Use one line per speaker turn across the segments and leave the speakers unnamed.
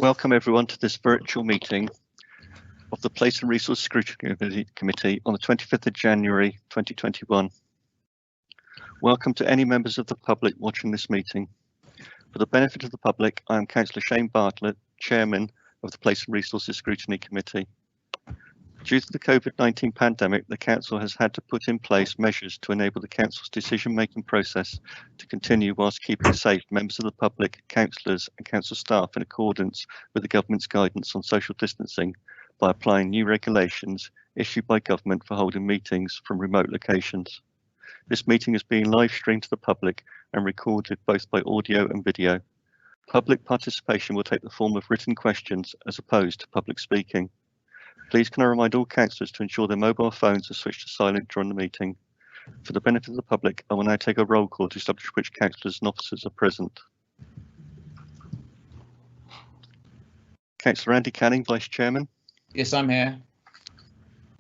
Welcome everyone to this virtual meeting of the Place and Resource Scrutiny Committee on the 25th of January 2021. Welcome to any members of the public watching this meeting. For the benefit of the public, I am Councillor Shane Bartlett, Chairman of the Place and Resources Scrutiny Committee. Due to the COVID-19 pandemic, the Council has had to put in place measures to enable the Council's decision-making process to continue whilst keeping safe members of the public, councillors and Council staff in accordance with the Government's guidance on social distancing by applying new regulations issued by Government for holding meetings from remote locations. This meeting is being live streamed to the public and recorded both by audio and video. Public participation will take the form of written questions as opposed to public speaking. Please can I remind all councillors to ensure their mobile phones are switched to silent during the meeting. For the benefit of the public, I will now take a roll call to establish which councillors and officers are present. Councillor Andy Canning, Vice Chairman.
Yes, I'm here.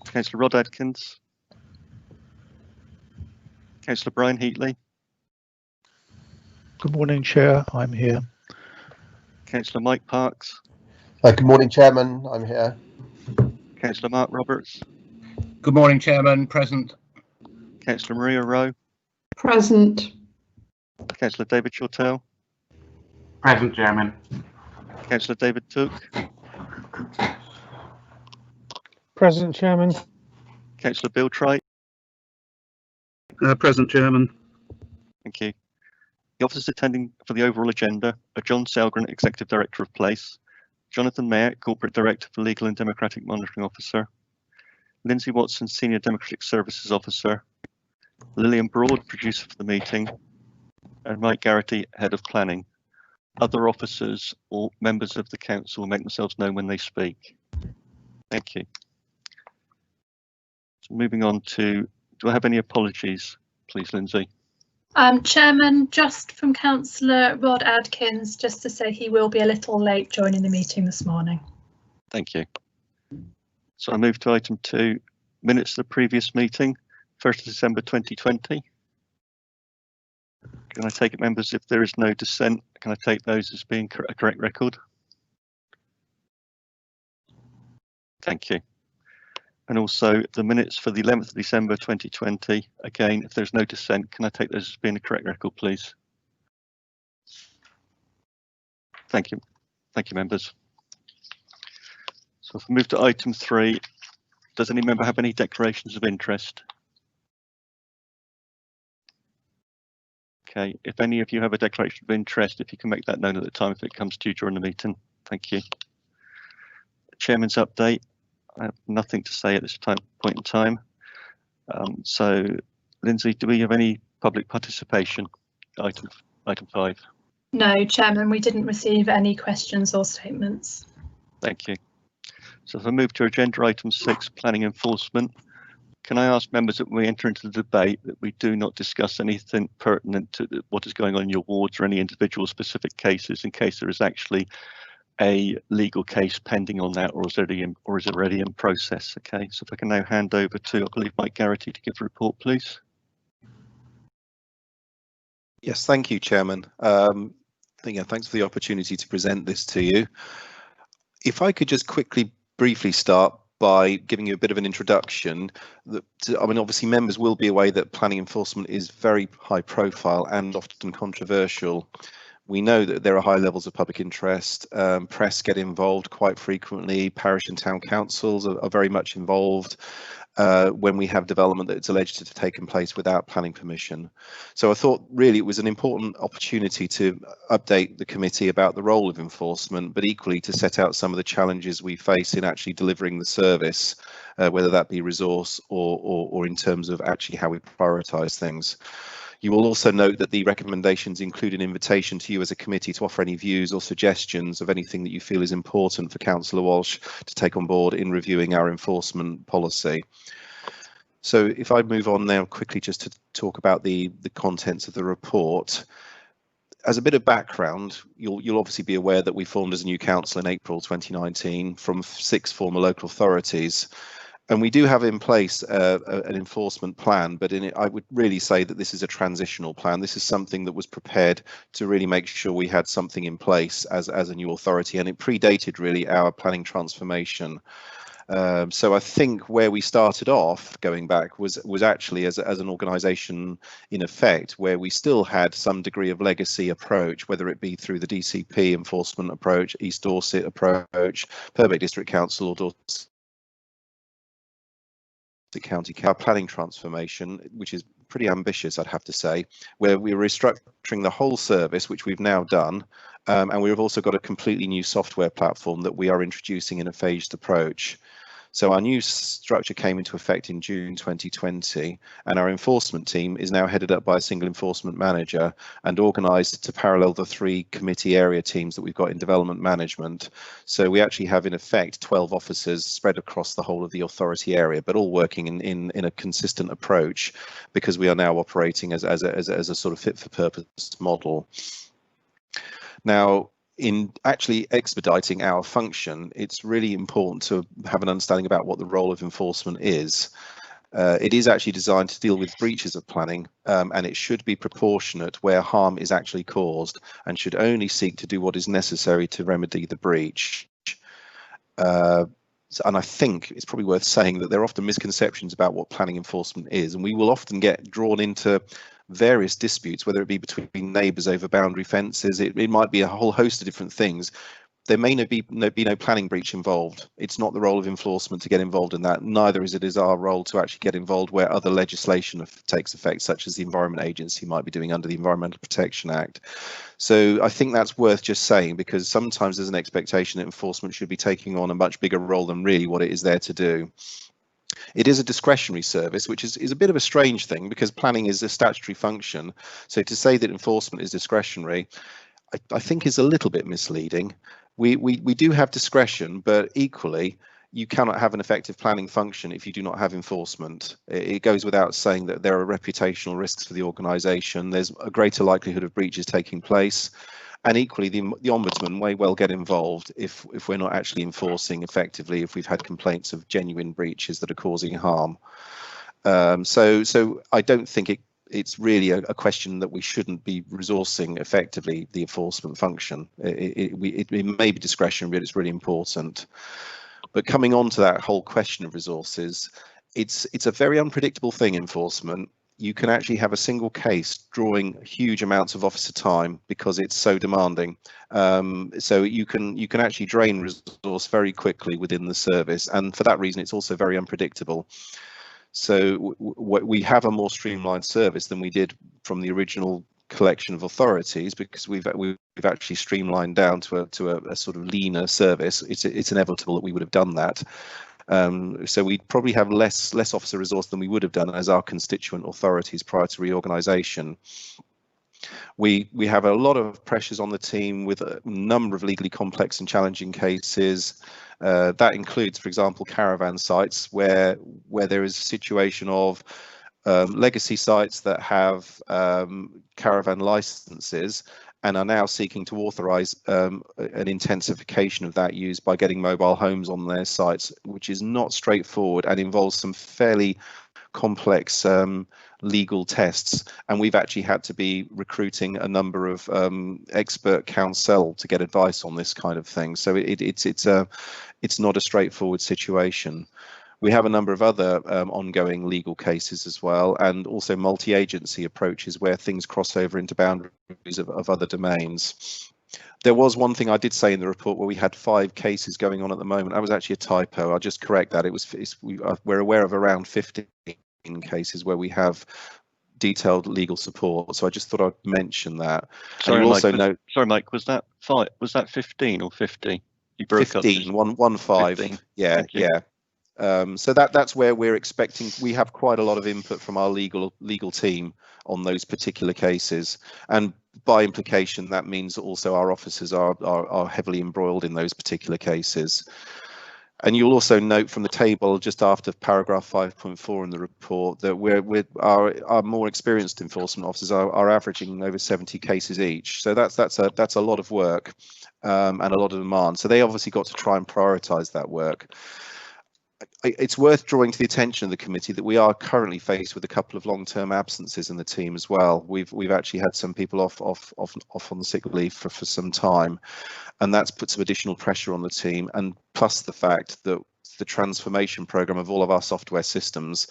Councillor Rod Adkins. Councillor Brian Heatley.
Good morning, Chair. I'm here.
Councillor Mike Parks.
Good morning, Chairman. I'm here.
Councillor Mark Roberts.
Good morning, Chairman. Present.
Councillor Maria Rowe.
Present.
Councillor David Shortell.
Present, Chairman.
Councillor David Tuke.
Present, Chairman.
Councillor Bill Trite.
Present, Chairman.
Thank you. The officers attending for the overall agenda are John Selgren, Executive Director of Place, Jonathan Mayer, Corporate Director for Legal and Democratic Monitoring Officer, Lindsay Watson, Senior Democratic Services Officer, Lillian Broad, Producer for the meeting, and Mike Garrity, Head of Planning. Other officers or members of the Council will make themselves known when they speak. Thank you. So moving on to, do I have any apologies, please, Lindsay?
Chairman, just from Councillor Rod Adkins, just to say he will be a little late joining the meeting this morning.
Thank you. So I move to item 2, minutes of the previous meeting, 1st of December 2020. Can I take it, members, if there is no dissent, can I take those as being a correct record? Thank you. And also the minutes for the 11th of December 2020. Again, if there's no dissent, can I take those as being a correct record, please? Thank you. Thank you, members. So if we move to item 3, does any member have any declarations of interest? Okay, if any of you have a declaration of interest, if you can make that known at the time if it comes to you during the meeting. Thank you. Chairman's update. I have nothing to say at this point in time. So, Lindsay, do we have any public participation? Item 5.
No, Chairman, we didn't receive any questions or statements.
Thank you. So if I move to agenda item 6, planning enforcement, can I ask members that when we enter into the debate that we do not discuss anything pertinent to what is going on in your wards or any individual specific cases in case there is actually a legal case pending on that, or is it already in process? Okay, so if I can now hand over to, I believe, Mike Garrity to give the report, please.
Yes, thank you, Chairman. Thanks for the opportunity to present this to you. If I could just briefly start by giving you a bit of an introduction. Obviously members will be aware that planning enforcement is very high profile and often controversial. We know that there are high levels of public interest, press get involved quite frequently, parish and town councils are very much involved when we have development that's alleged to have taken place without planning permission. So I thought really it was an important opportunity to update the committee about the role of enforcement, but equally to set out some of the challenges we face in actually delivering the service, whether that be resource or in terms of actually how we prioritise things. You will also note that the recommendations include an invitation to you as a committee to offer any views or suggestions of anything that you feel is important for Councillor Walsh to take on board in reviewing our enforcement policy. So if I move on now quickly just to talk about the contents of the report. As a bit of background, you'll obviously be aware that we formed as a new council in April 2019 from 6 former local authorities. And we do have in place an enforcement plan, but in it, I would really say that this is a transitional plan. This is something that was prepared to really make sure we had something in place as a new authority, and it predated really our planning transformation. So I think where we started off going back was actually as an organisation in effect, where we still had some degree of legacy approach, whether it be through the DCP enforcement approach, East Dorset approach, Purbeck District Council or Dorset County planning transformation, which is pretty ambitious, I'd have to say, where we're restructuring the whole service, which we've now done, and we've also got a completely new software platform that we are introducing in a phased approach. So our new structure came into effect in June 2020, and our enforcement team is now headed up by a single enforcement manager and organised to parallel the 3 committee area teams that we've got in development management. So we actually have in effect 12 officers spread across the whole of the authority area, but all working in a consistent approach, because we are now operating as a sort of fit for purpose model. Now, in actually expediting our function, it's really important to have an understanding about what the role of enforcement is. It is actually designed to deal with breaches of planning, and it should be proportionate where harm is actually caused, and should only seek to do what is necessary to remedy the breach. And I think it's probably worth saying that there are often misconceptions about what planning enforcement is, and we will often get drawn into various disputes, whether it be between neighbours over boundary fences. It might be a whole host of different things. There may be no planning breach involved. It's not the role of enforcement to get involved in that. Neither is it our role to actually get involved where other legislation takes effect, such as the Environment Agency might be doing under the Environmental Protection Act. So I think that's worth just saying, because sometimes there's an expectation that enforcement should be taking on a much bigger role than really what it is there to do. It is a discretionary service, which is a bit of a strange thing, because planning is a statutory function. So to say that enforcement is discretionary, I think is a little bit misleading. We do have discretion, but equally, you cannot have an effective planning function if you do not have enforcement. It goes without saying that there are reputational risks for the organisation. There's a greater likelihood of breaches taking place. And equally, the Ombudsman may well get involved if we're not actually enforcing effectively, if we've had complaints of genuine breaches that are causing harm. So I don't think it's really a question that we shouldn't be resourcing effectively the enforcement function. It may be discretionary, but it's really important. But coming on to that whole question of resources, it's a very unpredictable thing, enforcement. You can actually have a single case drawing huge amounts of officer time because it's so demanding. So you can actually drain resource very quickly within the service, and for that reason it's also very unpredictable. So we have a more streamlined service than we did from the original collection of authorities, because we've actually streamlined down to a sort of leaner service. It's inevitable that we would have done that. So we probably have less officer resource than we would have done as our constituent authorities prior to reorganisation. We have a lot of pressures on the team with a number of legally complex and challenging cases. That includes, for example, caravan sites where there is a situation of legacy sites that have caravan licenses and are now seeking to authorise an intensification of that use by getting mobile homes on their sites, which is not straightforward and involves some fairly complex legal tests. And we've actually had to be recruiting a number of expert counsel to get advice on this kind of thing. So it's not a straightforward situation. We have a number of other ongoing legal cases as well, and also multi-agency approaches where things cross over into boundaries of other domains. There was one thing I did say in the report where we had 5 cases going on at the moment. That was actually a typo. I'll just correct that. We're aware of around 15 cases where we have detailed legal support. So I just thought I'd mention that.
Sorry,
also
Mike, sorry, Mike, was that 5? Was that 15 or 50? You broke
15,
up.
15.
15.
Yeah, yeah. So that's where we're expecting. We have quite a lot of input from our legal team on those particular cases, and by implication that means also our officers are heavily embroiled in those particular cases. And you'll also note from the table just after paragraph 5.4 in the report that our more experienced enforcement officers are averaging over 70 cases each. So that's a lot of work and a lot of demand. So they obviously got to try and prioritise that work. it's worth drawing to the attention of the committee that we are currently faced with a couple of long-term absences in the team as well. We've actually had some people off on the sick leave for some time, and that's put some additional pressure on the team, and plus the fact that the transformation program of all of our software systems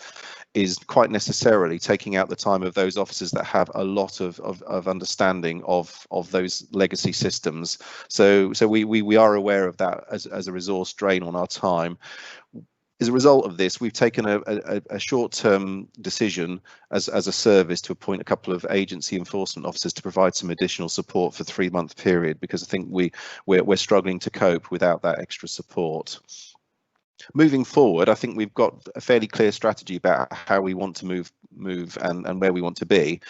is quite necessarily taking out the time of those officers that have a lot of understanding of those legacy systems. So we are aware of that as a resource drain on our time. As a result of this, we've taken a short-term decision as a service to appoint a couple of agency enforcement officers to provide some additional support for a 3-month period, because I think we're struggling to cope without that extra support. Moving forward, I think we've got a fairly clear strategy about how we want to move and where we want to be.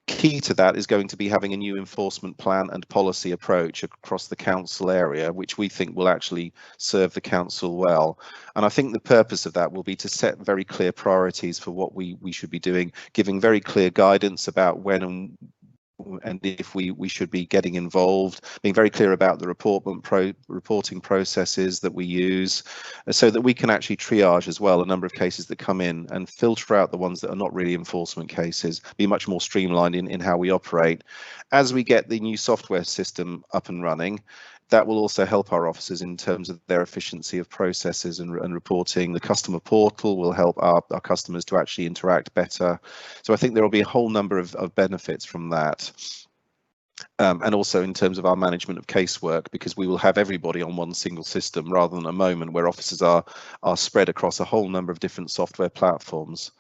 Key to that is going to be having a new enforcement plan and policy approach across the council area, which we think will actually serve the council well. And I think the purpose of that will be to set very clear priorities for what we should be doing, giving very clear guidance about when and if we should be getting involved, being very clear about the reporting processes that we use, so that we can actually triage as well a number of cases that come in and filter out the ones that are not really enforcement cases, be much more streamlined in how we operate. As we get the new software system up and running, that will also help our officers in terms of their efficiency of processes and reporting. The customer portal will help our customers to actually interact better. So I think there will be a whole number of benefits from that. And also in terms of our management of casework, because we will have everybody on one single system rather than a moment where officers are spread across a whole number of different software platforms.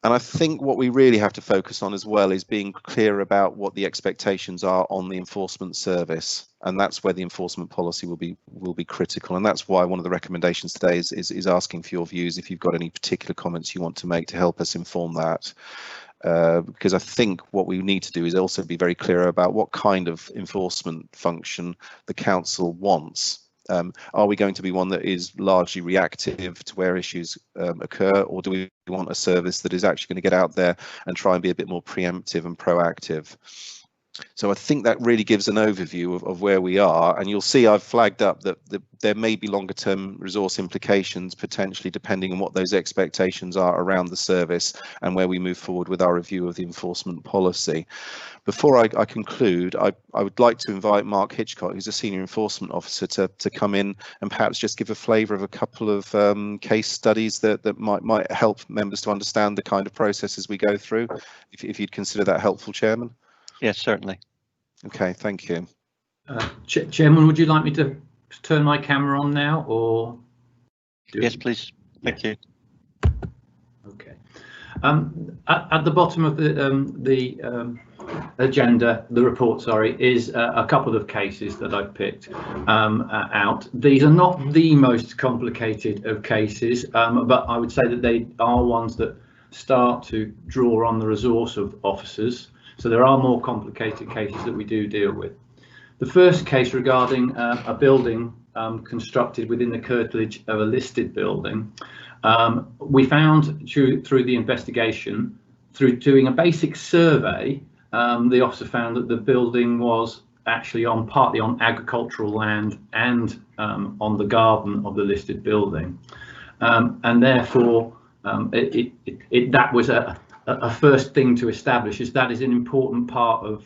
And I think what we really have to focus on as well is being clear about what the expectations are on the enforcement service, and that's where the enforcement policy will be critical. And that's why one of the recommendations today is asking for your views, if you've got any particular comments you want to make to help us inform that. Because I think what we need to do is also be very clear about what kind of enforcement function the council wants. Are we going to be one that is largely reactive to where issues occur, or do we want a service that is actually going to get out there and try and be a bit more preemptive and proactive? So I think that really gives an overview of where we are, and you'll see I've flagged up that there may be longer term resource implications potentially, depending on what those expectations are around the service and where we move forward with our review of the enforcement policy. Before I conclude, I would like to invite Mark Hitchcock, who's a senior enforcement officer, to come in and perhaps just give a flavour of a couple of case studies that might help members to understand the kind of processes we go through, if you'd consider that helpful, Chairman.
Yes, certainly.
Okay, thank you.
Chairman, would you like me to turn my camera on now, or?
Yes, please. Thank you.
Okay. At the bottom of the agenda, the report, sorry, is a couple of cases that I've picked out. These are not the most complicated of cases, but I would say that they are ones that start to draw on the resource of officers. So there are more complicated cases that we do deal with. The first case regarding a building constructed within the curtilage of a listed building, we found through the investigation, through doing a basic survey, the officer found that the building was actually partly on agricultural land and on the garden of the listed building, and therefore that was a first thing to establish, is that is an important part of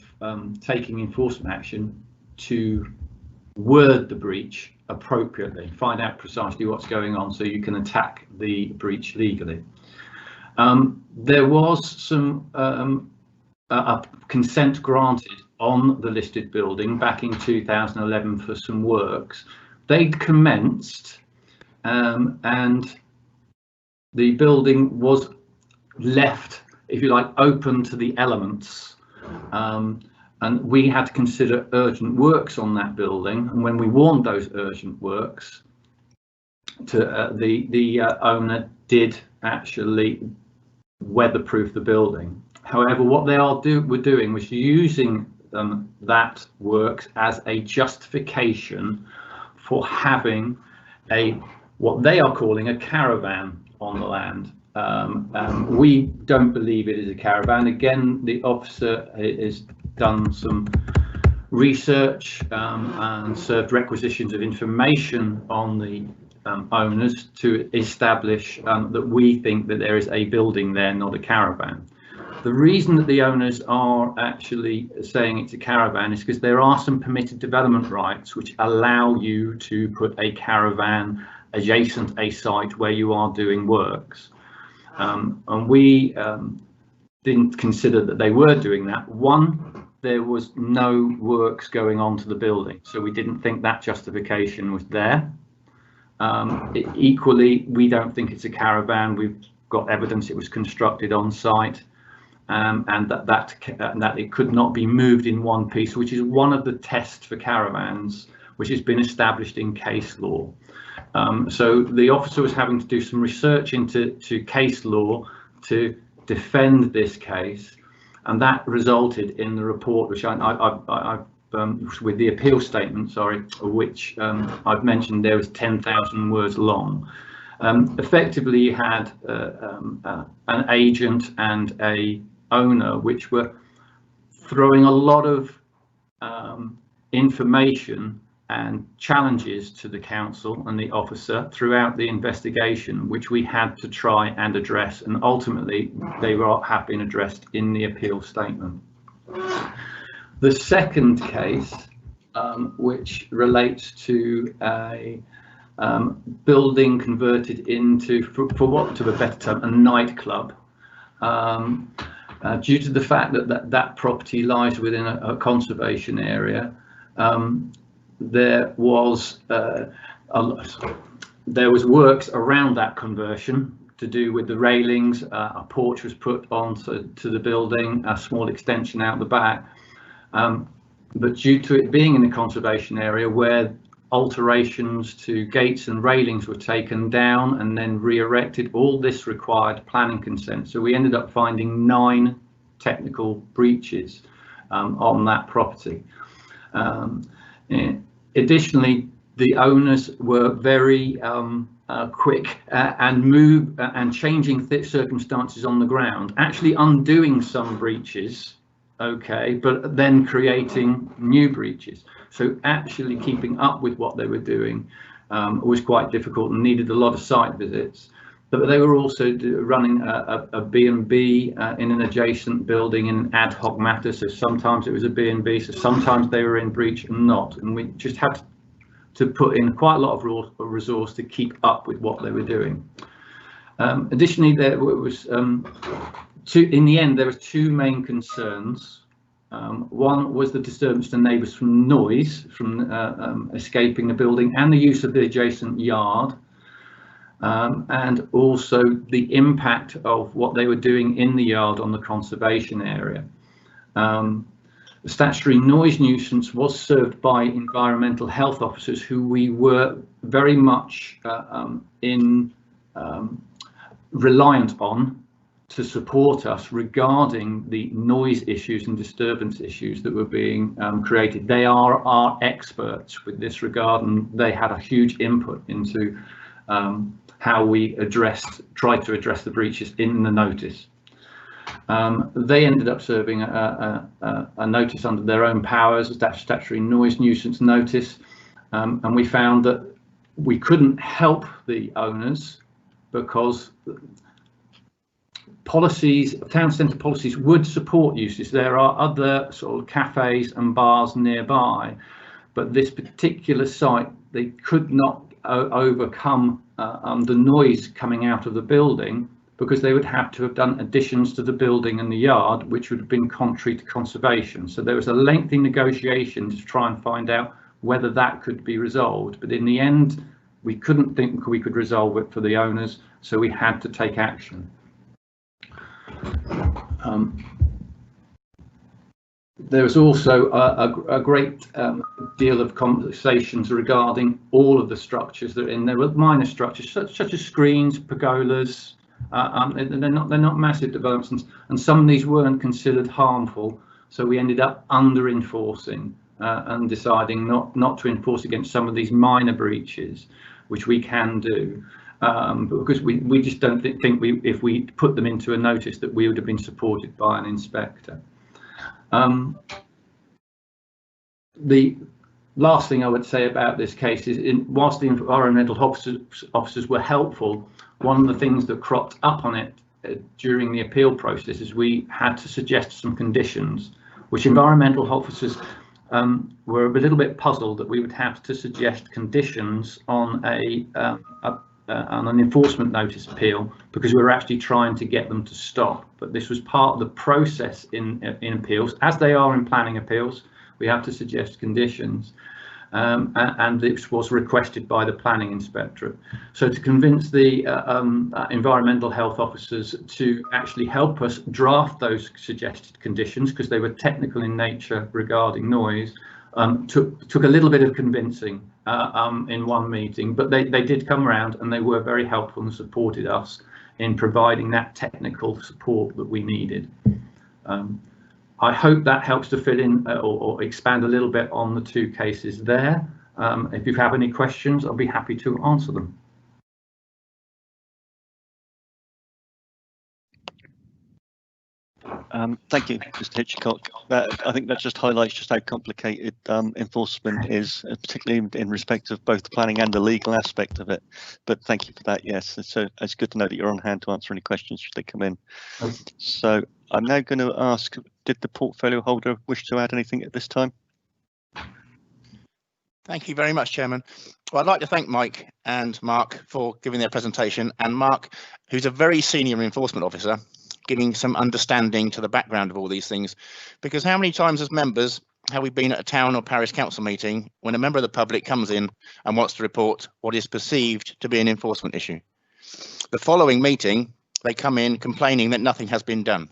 taking enforcement action, to word the breach appropriately, find out precisely what's going on so you can attack the breach legally. There was some a consent granted on the listed building back in 2011 for some works. They'd commenced and the building was left, if you like, open to the elements, and we had to consider urgent works on that building. And when we warned those urgent works, to the owner did actually weatherproof the building. However, what they were doing was using that works as a justification for having what they are calling a caravan on the land. We don't believe it is a caravan. Again, the officer has done some research and served requisitions of information on the owners to establish that we think that there is a building there, not a caravan. The reason that the owners are actually saying it's a caravan is because there are some permitted development rights which allow you to put a caravan adjacent a site where you are doing works. And we didn't consider that they were doing that. One, there was no works going on to the building, so we didn't think that justification was there. Equally, we don't think it's a caravan. We've got evidence it was constructed on site. And that it could not be moved in one piece, which is one of the tests for caravans, which has been established in case law. So the officer was having to do some research into case law to defend this case, and that resulted in the report, which I've with the appeal statement, sorry, which I've mentioned there was 10,000 words long. Effectively, you had an agent and a owner which were throwing a lot of information and challenges to the council and the officer throughout the investigation, which we had to try and address, and ultimately they have been addressed in the appeal statement. The second case, which relates to a building converted into, for want of a better term, a nightclub, due to the fact that that property lies within a conservation area. There was works around that conversion to do with the railings. A porch was put on to the building, a small extension out the back. But due to it being in a conservation area where alterations to gates and railings were taken down and then re-erected, all this required planning consent. So we ended up finding 9 technical breaches on that property. Additionally, the owners were very quick and changing circumstances on the ground, actually undoing some breaches, okay, but then creating new breaches. So actually keeping up with what they were doing was quite difficult and needed a lot of site visits. But they were also running a B&B in an adjacent building in an ad hoc matter. So sometimes it was a B&B, so sometimes they were in breach and not. And we just had to put in quite a lot of resource to keep up with what they were doing. Additionally, there was in the end, there were 2 main concerns. One was the disturbance to neighbours from noise, from escaping the building, and the use of the adjacent yard. And also the impact of what they were doing in the yard on the conservation area. The statutory noise nuisance was served by environmental health officers who we were very much reliant on to support us regarding the noise issues and disturbance issues that were being created. They are our experts with this regard, and they had a huge input into how we tried to address the breaches in the notice. They ended up serving a notice under their own powers, a statutory noise nuisance notice, and we found that we couldn't help the owners because policies, town centre policies, would support uses. There are other sort of cafes and bars nearby, but this particular site, they could not overcome the noise coming out of the building, because they would have to have done additions to the building and the yard, which would have been contrary to conservation. So there was a lengthy negotiation to try and find out whether that could be resolved. But in the end, we couldn't think we could resolve it for the owners, so we had to take action. There was also a great deal of conversations regarding all of the structures that are in there. Were minor structures such as screens, pergolas. They're not massive developments, and some of these weren't considered harmful. So we ended up under enforcing and deciding not to enforce against some of these minor breaches, which we can do. Because we just don't think if we put them into a notice that we would have been supported by an inspector. The Last thing I would say about this case is, whilst the environmental officers were helpful, one of the things that cropped up on it during the appeal process is we had to suggest some conditions, which environmental officers were a little bit puzzled that we would have to suggest conditions on an enforcement notice appeal, because we were actually trying to get them to stop. But this was part of the process in appeals, as they are in planning appeals. We have to suggest conditions, and this was requested by the planning inspectorate. So to convince the environmental health officers to actually help us draft those suggested conditions, because they were technical in nature regarding noise, took a little bit of convincing in one meeting, but they did come around, and they were very helpful and supported us in providing that technical support that we needed. I hope that helps to fill in or expand a little bit on the two cases there. If you have any questions, I'll be happy to answer them.
Thank you, Mr. Hitchcock. I think that just highlights just how complicated enforcement is, particularly in respect of both the planning and the legal aspect of it. But thank you for that. Yes, it's good to know that you're on hand to answer any questions should they come in. Okay. So I'm now going to ask, did the portfolio holder wish to add anything at this time?
Thank you very much, Chairman. Well, I'd like to thank Mike and Mark for giving their presentation, and Mark, who's a very senior enforcement officer, giving some understanding to the background of all these things. Because how many times as members have we been at a town or parish council meeting when a member of the public comes in and wants to report what is perceived to be an enforcement issue? The following meeting, they come in complaining that nothing has been done.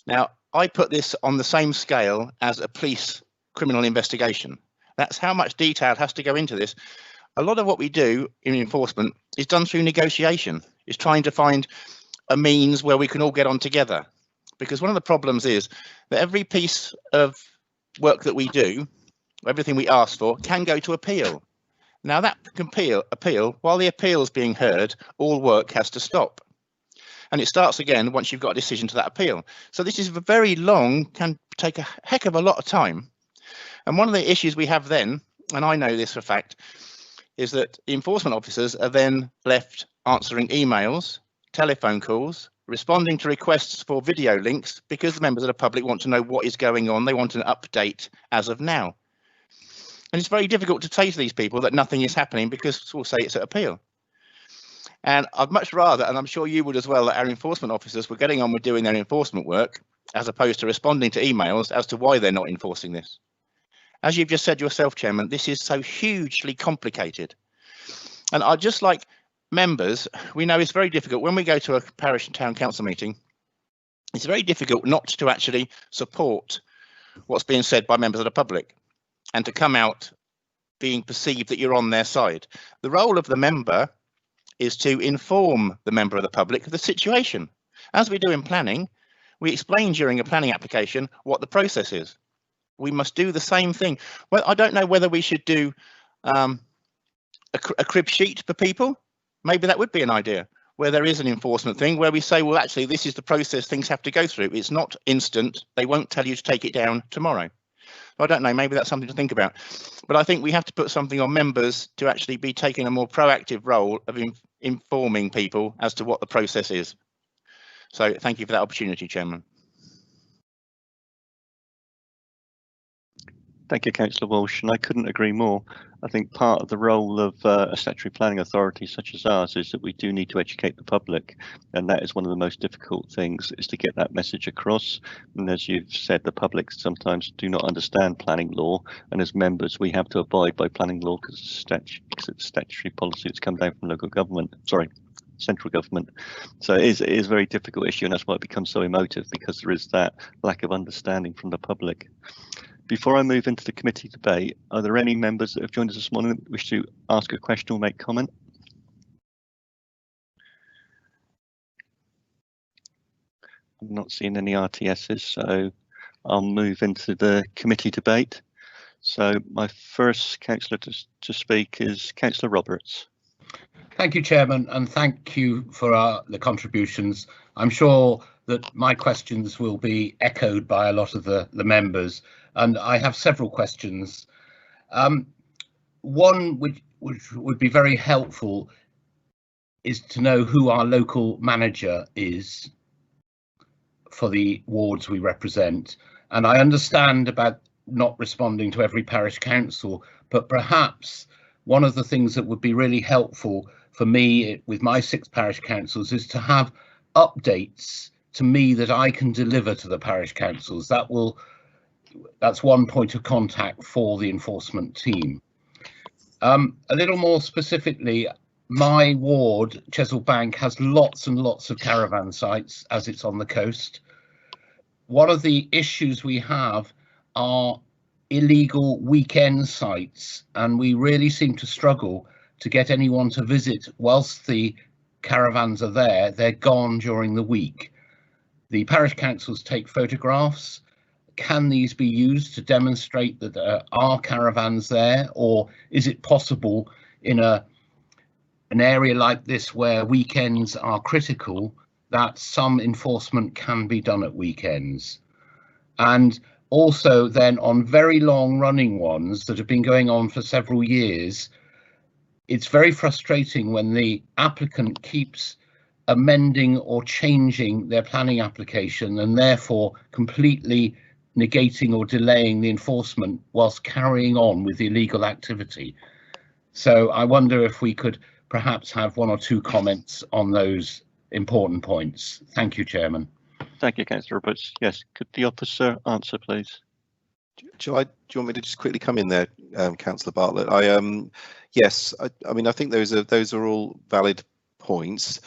Now, I put this on the same scale as a police criminal investigation. That's how much detail has to go into this. A lot of what we do in enforcement is done through negotiation. It's trying to find a means where we can all get on together. Because one of the problems is that every piece of work that we do, everything we ask for, can go to appeal. Now that can appeal, while the appeal is being heard, all work has to stop. And it starts again once you've got a decision to that appeal. So this is very long, can take a heck of a lot of time. And one of the issues we have then, and I know this for a fact, is that the enforcement officers are then left answering emails, telephone calls, responding to requests for video links, because the members of the public want to know what is going on. They want an update as of now. And it's very difficult to say to these people that nothing is happening because we'll say it's at appeal. And I'd much rather, and I'm sure you would as well, that our enforcement officers were getting on with doing their enforcement work as opposed to responding to emails as to why they're not enforcing this. As you've just said yourself, Chairman, this is so hugely complicated. And I'd just like members, we know it's very difficult when we go to a parish and town council meeting, it's very difficult not to actually support what's being said by members of the public and to come out being perceived that you're on their side. The role of the member is to inform the member of the public of the situation. As we do in planning, we explain during a planning application what the process is. We must do the same thing. Well, I don't know whether we should do a crib sheet for people. Maybe that would be an idea, where there is an enforcement thing where we say, well, actually, this is the process things have to go through. It's not instant. They won't tell you to take it down tomorrow. I don't know, maybe that's something to think about. But I think we have to put something on members to actually be taking a more proactive role of informing people as to what the process is. So thank you for that opportunity, Chairman.
Thank you, Councillor Walsh, and I couldn't agree more. I think part of the role of a statutory planning authority such as ours is that we do need to educate the public, and that is one of the most difficult things, is to get that message across. And as you've said, the public sometimes do not understand planning law, and as members we have to abide by planning law because it's statutory policy that's come down from local government, central government. So it is a very difficult issue, and that's why it becomes so emotive, because there is that lack of understanding from the public. Before I move into the committee debate, are there any members that have joined us this morning that wish to ask a question or make comment? I'm not seeing any RTSs, so I'll move into the committee debate. So my first councillor to speak is Councillor Roberts.
Thank you, Chairman, and thank you for the contributions. I'm sure that my questions will be echoed by a lot of the members, and I have several questions. One which would be very helpful is to know who our local manager is for the wards we represent. And I understand about not responding to every parish council, but perhaps one of the things that would be really helpful for me with my 6 parish councils is to have updates to me that I can deliver to the parish councils. That's one point of contact for the enforcement team. A little more specifically, my ward, Chesil Bank, has lots and lots of caravan sites as it's on the coast. One of the issues we have are illegal weekend sites, and we really seem to struggle to get anyone to visit whilst the caravans are there. They're gone during the week. The parish councils take photographs. Can these be used to demonstrate that there are caravans there, or is it possible in an area like this where weekends are critical that some enforcement can be done at weekends? And also then on very long running ones that have been going on for several years, it's very frustrating when the applicant keeps amending or changing their planning application and therefore completely negating or delaying the enforcement whilst carrying on with the illegal activity. So I wonder if we could perhaps have 1 or 2 comments on those important points. Thank you, Chairman.
Thank you, Councillor Roberts. Yes, could the officer answer, please?
Do you want me to just quickly come in there, Councillor Bartlett? Yes, I mean, I think those are all valid points.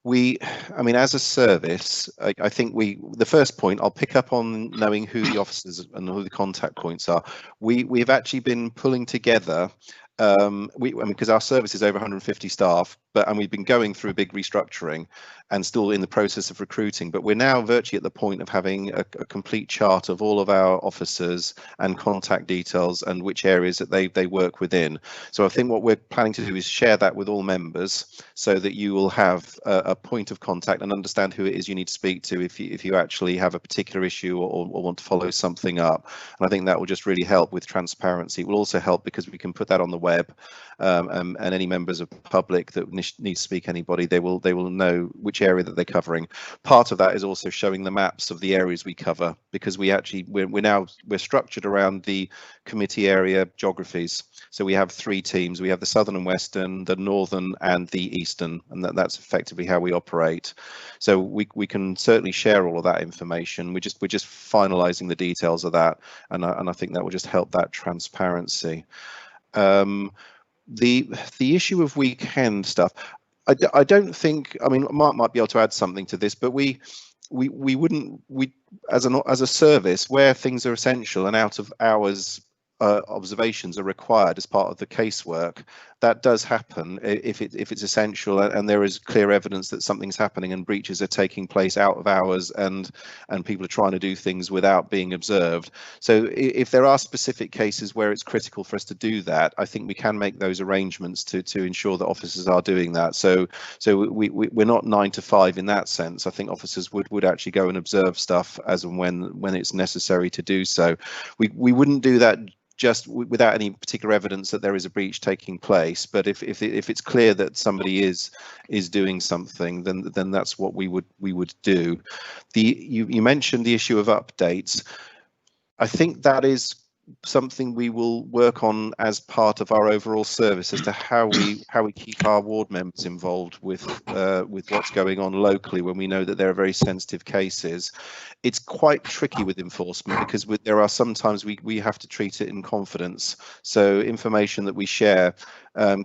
I mean, as a service, I think the first point I'll pick up on knowing who the officers and who the contact points are. We've actually been pulling together, because our service is over 150 staff, and we've been going through a big restructuring and still in the process of recruiting, but we're now virtually at the point of having a complete chart of all of our officers and contact details and which areas that they work within. So I think what we're planning to do is share that with all members so that you will have a point of contact and understand who it is you need to speak to if you actually have a particular issue or want to follow something up. And I think that will just really help with transparency. It will also help because we can put that on the web, and any members of the public that need to speak to anybody, they will know which area that they're covering. Part of that is also showing the maps of the areas we cover, because we're structured around the committee area geographies. So we have 3 teams. We have the southern and western, the northern and the eastern, and that's effectively how we operate. So we can certainly share all of that information. We're just finalising the details of that, and I think that will just help that transparency. The issue of weekend stuff, I don't think, I mean, Mark might be able to add something to this, but we as a service where things are essential and out of hours observations are required as part of the casework, that does happen if it's essential and there is clear evidence that something's happening and breaches are taking place out of hours and people are trying to do things without being observed. So if there are specific cases where it's critical for us to do that, I think we can make those arrangements to ensure that officers are doing that. So we're not 9 to 5 in that sense. I think officers would actually go and observe stuff as and when it's necessary to do so. We wouldn't do that just without any particular evidence that there is a breach taking place, but if it's clear that somebody is doing something, then that's what we would do. You mentioned the issue of updates. I think that is something we will work on as part of our overall service as to how we keep our ward members involved with what's going on locally when we know that there are very sensitive cases. It's quite tricky with enforcement because there are sometimes we have to treat it in confidence, so information that we share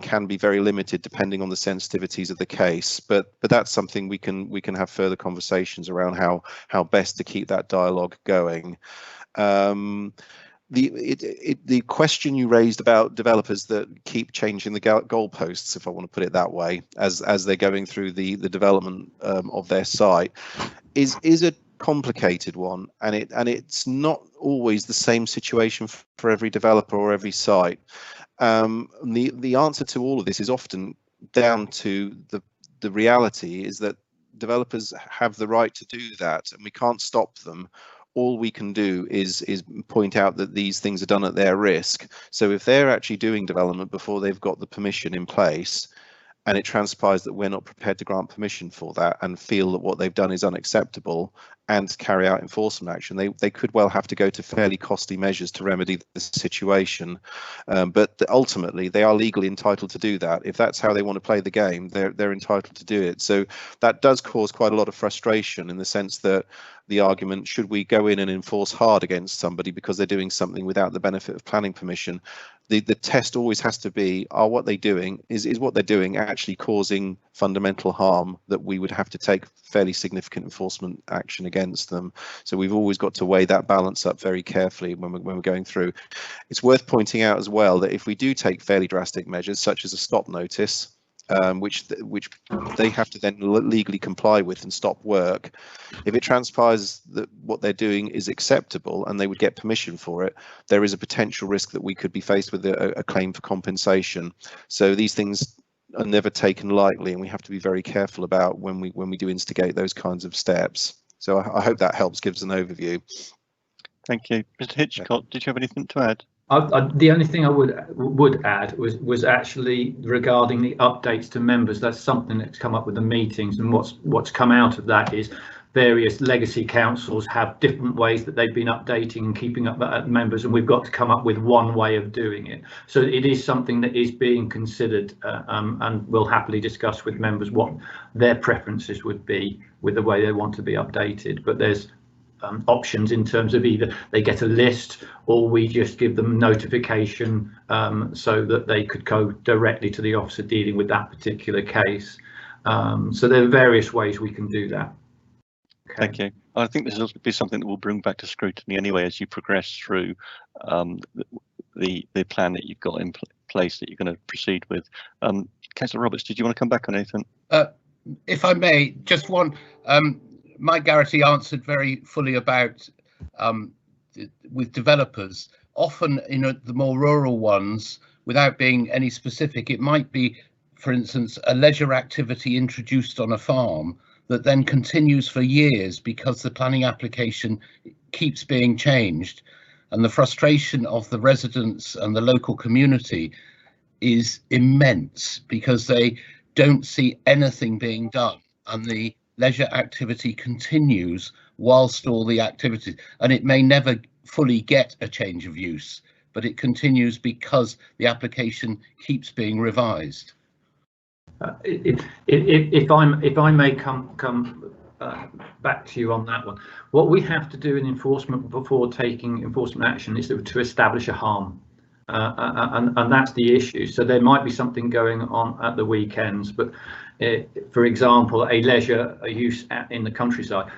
can be very limited depending on the sensitivities of the case, but that's something we can have further conversations around how best to keep that dialogue going. The question you raised about developers that keep changing the goalposts, if I want to put it that way, as they're going through the development of their site, is a complicated one, and it's not always the same situation for every developer or every site. The answer to all of this is often down to the reality is that developers have the right to do that, and we can't stop them. all we can do is point out that these things are done at their risk. So if they're actually doing development before they've got the permission in place, and it transpires that we're not prepared to grant permission for that and feel that what they've done is unacceptable and carry out enforcement action, they could well have to go to fairly costly measures to remedy the situation. But ultimately, they are legally entitled to do that. If that's how they want to play the game, they're entitled to do it. So that does cause quite a lot of frustration, in the sense that the argument, should we go in and enforce hard against somebody because they're doing something without the benefit of planning permission? The test always has to be, are what they're doing, is what they're doing actually causing fundamental harm that we would have to take fairly significant enforcement action against them? So we've always got to weigh that balance up very carefully when we're going through. It's worth pointing out as well that if we do take fairly drastic measures, such as a stop notice, which they have to then legally comply with and stop work, if it transpires that what they're doing is acceptable and they would get permission for it, there is a potential risk that we could be faced with a claim for compensation. So these things are never taken lightly, and we have to be very careful about when we do instigate those kinds of steps. So I hope that helps, gives an overview.
Thank you. Mr. Hitchcock, did you have anything to add?
The only thing I would add was actually regarding the updates to members. That's something that's come up with the meetings, and what's come out of that is various legacy councils have different ways that they've been updating and keeping up members, and we've got to come up with one way of doing it. So it is something that is being considered, and we'll happily discuss with members what their preferences would be with the way they want to be updated. But there's options in terms of either they get a list, or we just give them notification so that they could go directly to the officer dealing with that particular case. So there are various ways we can do that. Okay.
Thank you. I think this will be something that we'll bring back to scrutiny anyway as you progress through the plan that you've got in place that you're going to proceed with. Councillor Roberts, did you want to come back on anything?
If I may, just one. Mike Garrity answered very fully about with developers. Often, the more rural ones, without being any specific, it might be, for instance, a leisure activity introduced on a farm that then continues for years because the planning application keeps being changed, and the frustration of the residents and the local community is immense because they don't see anything being done, and the leisure activity continues whilst all the activities, and it may never fully get a change of use, but it continues because the application keeps being revised.
If I may come back to you on that one, what we have to do in enforcement before taking enforcement action is to establish a harm, and that's the issue. So there might be something going on at the weekends, but for example, a leisure use in the countryside,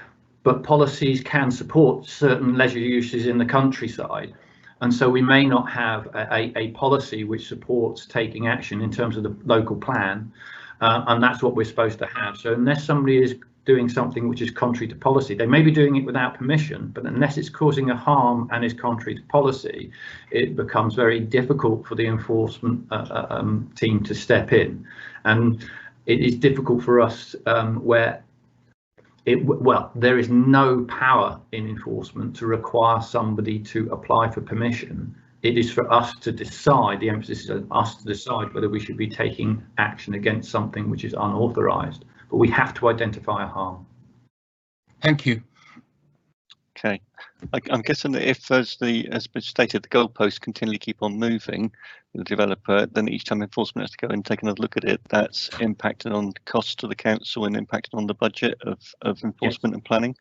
but policies can support certain leisure uses in the countryside. And so we may not have a policy which supports taking action in terms of the local plan, and that's what we're supposed to have. So unless somebody is doing something which is contrary to policy, they may be doing it without permission, but unless it's causing a harm and is contrary to policy, it becomes very difficult for the enforcement team to step in. And it is difficult for us where there is no power in enforcement to require somebody to apply for permission. It is for us to decide, the emphasis is on us to decide whether we should be taking action against something which is unauthorised, but we have to identify a harm.
Thank you.
Okay, I'm guessing that if, as been stated, the goalposts continually keep on moving with the developer, then each time enforcement has to go and take another look at it, that's impacting on costs to the council and impacting on the budget of enforcement and planning.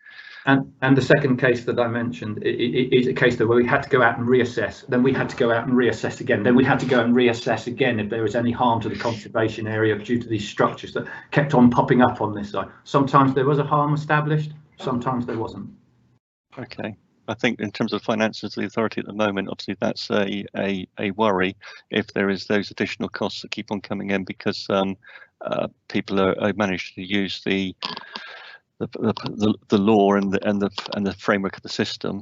And the second case that I mentioned is a case where we had to go out and reassess, then we had to go out and reassess again, then we had to go and reassess again if there was any harm to the conservation area due to these structures that kept on popping up on this side. Sometimes there was a harm established, sometimes there wasn't.
Okay, I think in terms of finances, the authority at the moment, obviously that's a worry if there is those additional costs that keep on coming in because people are managed to use the law and the framework of the system,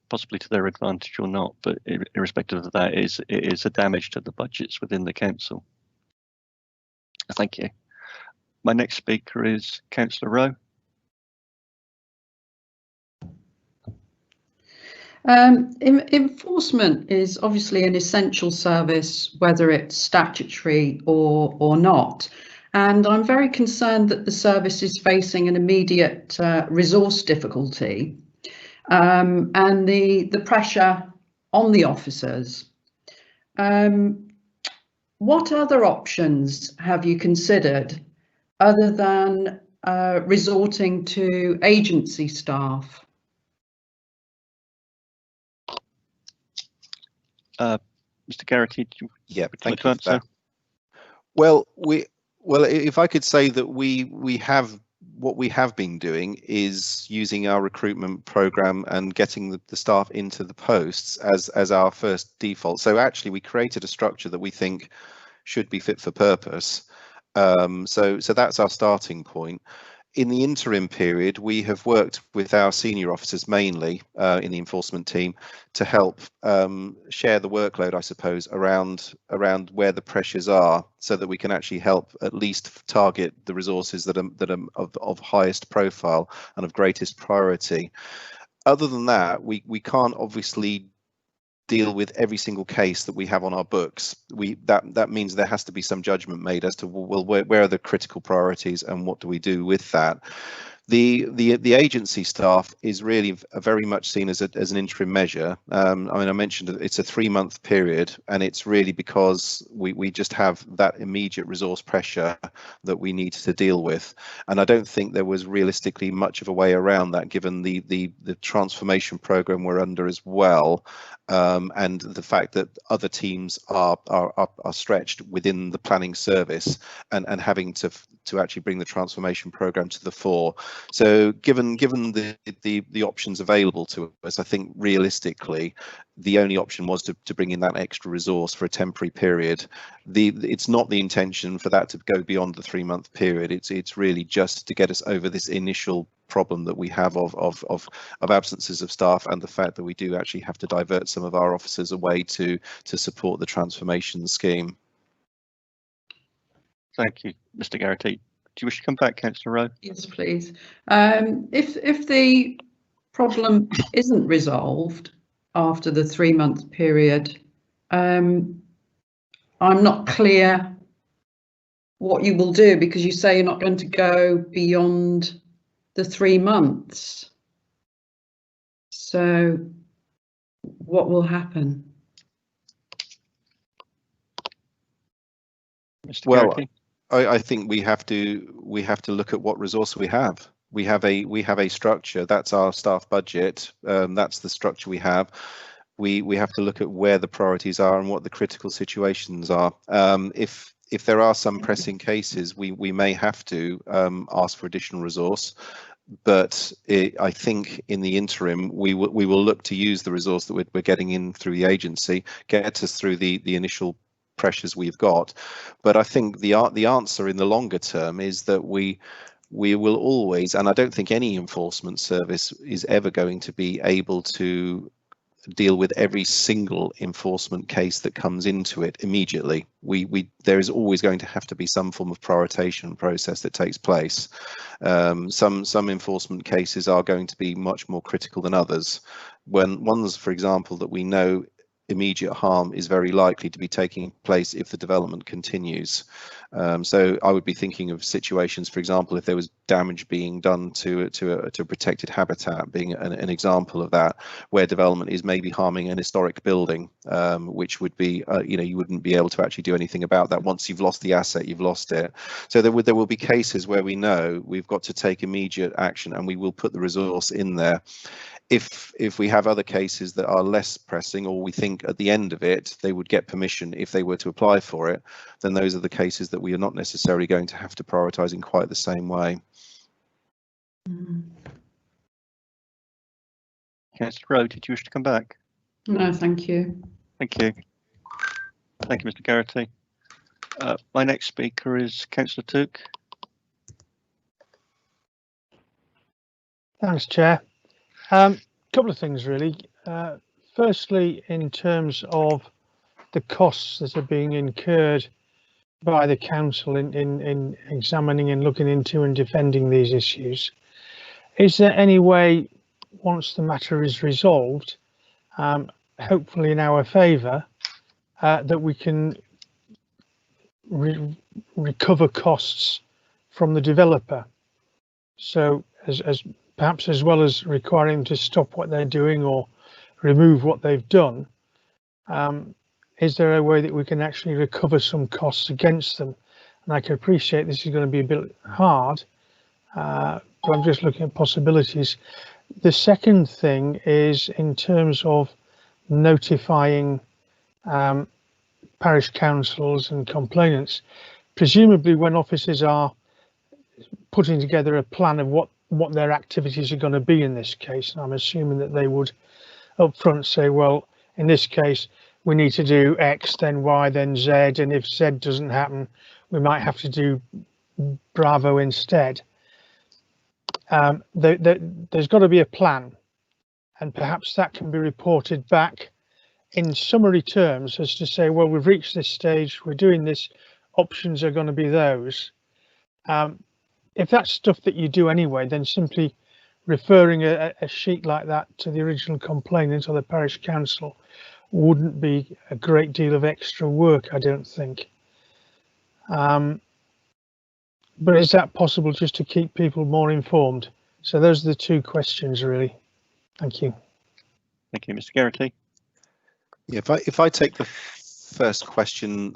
possibly to their advantage or not. But irrespective of that, it is a damage to the budgets within the council. Thank you. My next speaker is Councillor Rowe.
Enforcement is obviously an essential service, whether it's statutory or not. And I'm very concerned that the service is facing an immediate resource difficulty and the pressure on the officers. What other options have you considered other than resorting to agency staff?
Mr. Garrity,
Yeah,
would you
thank
like
you
to
for that.
answer?
Well, if I could say that we have, what we have been doing is using our recruitment program and getting the staff into the posts as our first default. So actually we created a structure that we think should be fit for purpose. So that's our starting point. In the interim period, we have worked with our senior officers mainly in the enforcement team to help share the workload, I suppose, around where the pressures are, so that we can actually help at least target the resources that are of highest profile and of greatest priority. Other than that, we can't obviously deal with every single case that we have on our books. That means there has to be some judgment made as to, well, where are the critical priorities and what do we do with that. The agency staff is really very much seen as an interim measure. I mean, I mentioned it's a 3-month period, and it's really because we just have that immediate resource pressure that we need to deal with. And I don't think there was realistically much of a way around that, given the transformation program we're under as well, and the fact that other teams are stretched within the planning service and having to actually bring the transformation program to the fore. So given the options available to us, I think realistically the only option was to bring in that extra resource for a temporary period. It's not the intention for that to go beyond the 3-month period. It's really just to get us over this initial problem that we have of absences of staff, and the fact that we do actually have to divert some of our officers away to support the transformation scheme.
Thank you, Mr. Garrity. Do you wish to come back, Councillor Rowe?
Yes, please. If the problem isn't resolved after the 3-month period, I'm not clear what you will do, because you say you're not going to go beyond the 3 months. So what will happen?
Mr.
Well,
Garrity?
I think we have to look at what resource we have. We have a structure. That's our staff budget. That's the structure we have. We have to look at where the priorities are and what the critical situations are. If there are some pressing cases, we may have to ask for additional resource. But I think in the interim, we will look to use the resource that we're getting in through the agency, get us through the initial pressures we've got. But I think the answer in the longer term is that we will always, and I don't think any enforcement service is ever going to be able to deal with every single enforcement case that comes into it immediately. There is always going to have to be some form of prioritization process that takes place. Some enforcement cases are going to be much more critical than others. When ones, for example, that we know immediate harm is very likely to be taking place if the development continues. So I would be thinking of situations, for example, if there was damage being done to a protected habitat, being an example of that, where development is maybe harming an historic building, which would be, you wouldn't be able to actually do anything about that. Once you've lost the asset, you've lost it. So there will be cases where we know we've got to take immediate action, and we will put the resource in there. If we have other cases that are less pressing, or we think at the end of it they would get permission if they were to apply for it, then those are the cases that we are not necessarily going to have to prioritise in quite the same way.
Councillor Rowe, did you wish to come back?
No, thank you.
Thank you. Thank you, Mr. Garrity. My next speaker is Councillor Tuke.
Thanks, Chair. Couple of things really. Firstly, in terms of the costs that are being incurred by the council in examining and looking into and defending these issues, is there any way, once the matter is resolved, hopefully in our favour, that we can recover costs from the developer. So as perhaps as well as requiring them to stop what they're doing or remove what they've done, is there a way that we can actually recover some costs against them? And I can appreciate this is going to be a bit hard, but I'm just looking at possibilities. The second thing is in terms of notifying parish councils and complainants. Presumably when officers are putting together a plan of what their activities are going to be in this case, and I'm assuming that they would up front say, well, in this case we need to do X, then Y, then Z, and if Z doesn't happen we might have to do Bravo instead. There's got to be a plan, and perhaps that can be reported back in summary terms as to say, well, we've reached this stage, we're doing this, options are going to be those. If that's stuff that you do anyway, then simply referring a sheet like that to the original complainant or the parish council wouldn't be a great deal of extra work, I don't think. But is that possible just to keep people more informed? So those are the two questions, really. Thank you.
Thank you, Mr. Garrity.
Yeah, if I take the first question,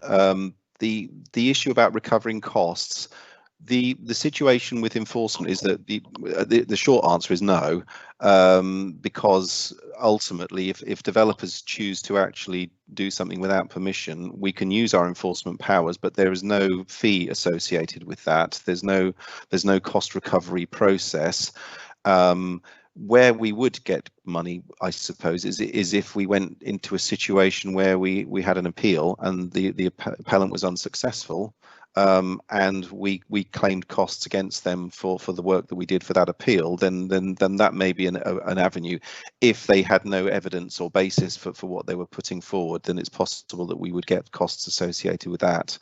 the issue about recovering costs, the situation with enforcement is that the short answer is no, because ultimately if developers choose to actually do something without permission, we can use our enforcement powers, but there is no fee associated with that. There's no cost recovery process. Where we would get money, I suppose, is if we went into a situation where we had an appeal and the appellant was unsuccessful, and we claimed costs against them for the work that we did for that appeal, then that may be an avenue. If they had no evidence or basis for what they were putting forward, then it's possible that we would get costs associated with that,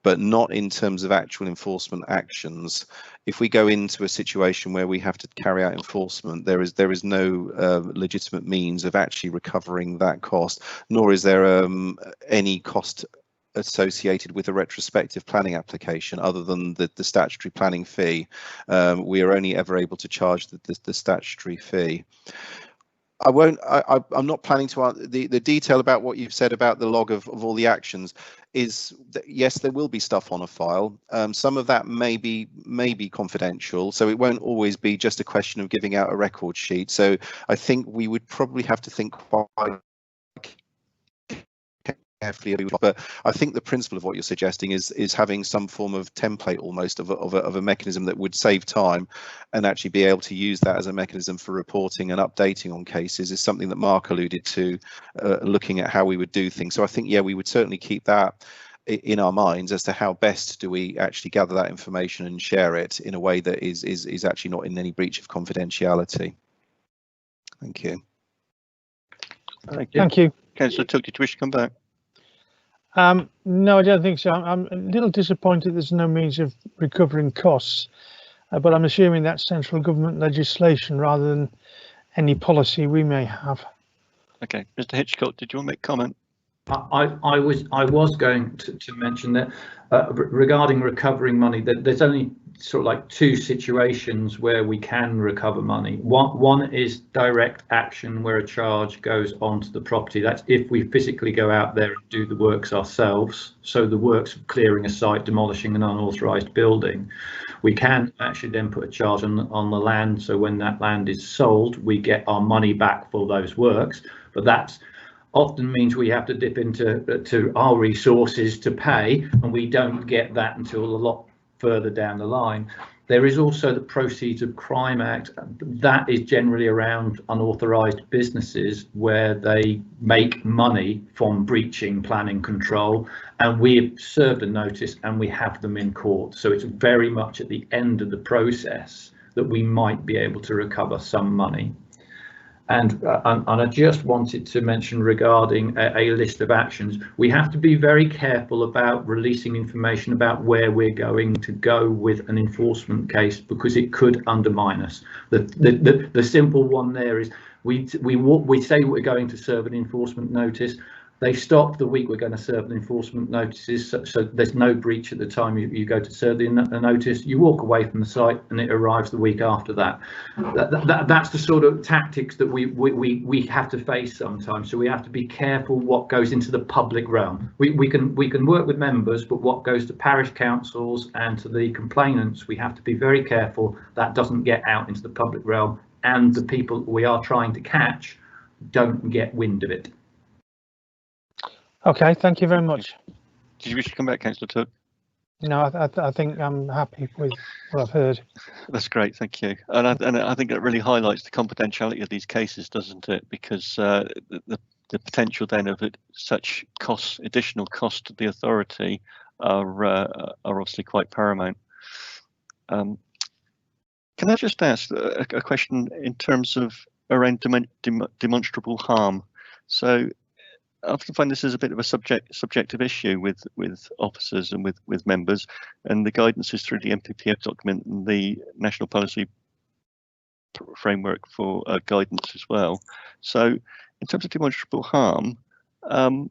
but not in terms of actual enforcement actions. If we go into a situation where we have to carry out enforcement, there is no legitimate means of actually recovering that cost, nor is there any cost associated with a retrospective planning application other than the statutory planning fee. We are only ever able to charge the statutory fee. I'm not planning to answer the detail about what you've said about the log of all the actions. Is that, yes, there will be stuff on a file. Some of that may be confidential, so it won't always be just a question of giving out a record sheet. So I think we would probably have to think quite carefully, but I think the principle of what you're suggesting is having some form of template almost of a mechanism that would save time and actually be able to use that as a mechanism for reporting and updating on cases is something that Mark alluded to, looking at how we would do things. So I think, yeah, we would certainly keep that in our minds as to how best do we actually gather that information and share it in a way that is actually not in any breach of confidentiality. Thank you.
Thank you.
Councillor Tuke, did you wish to come back?
No, I don't think so. I'm a little disappointed there's no means of recovering costs, but I'm assuming that's central government legislation rather than any policy we may have. Okay,
Mr. Hitchcock, did you want to make a comment?
I was going to mention that regarding recovering money, that there's only sort of like two situations where we can recover money. One is direct action, where a charge goes onto the property. That's if we physically go out there and do the works ourselves. So the works of clearing a site, demolishing an unauthorised building. We can actually then put a charge on the land. So when that land is sold, we get our money back for those works. But that's often means we have to dip into our resources to pay, and we don't get that until a lot further down the line. There is also the Proceeds of Crime Act. That is generally around unauthorised businesses where they make money from breaching planning control, and we have served a notice and we have them in court. So it's very much at the end of the process that we might be able to recover some money. And I just wanted to mention regarding a list of actions, we have to be very careful about releasing information about where we're going to go with an enforcement case, because it could undermine us. The simple one there is We say we're going to serve an enforcement notice. They stop the week we're going to serve the enforcement notices, so there's no breach at the time you go to serve the notice. You walk away from the site and it arrives the week after that. That's the sort of tactics that we have to face sometimes. So we have to be careful what goes into the public realm. We can work with members, but what goes to parish councils and to the complainants, we have to be very careful that doesn't get out into the public realm, and the people we are trying to catch don't get wind of it.
Okay, thank you very much.
Did you wish to come back, Councillor Tuke?
No, I think I'm happy with what I've heard. That's
great, thank you. And I think that really highlights the confidentiality of these cases, doesn't it? Because the potential then of such costs, additional cost to the authority, are obviously quite paramount. Can I just ask a question in terms of around demonstrable harm? So I often find this is a bit of a subjective issue with officers and with members, and the guidance is through the MPPF document and the National Policy Framework for guidance as well. So in terms of demonstrable harm, how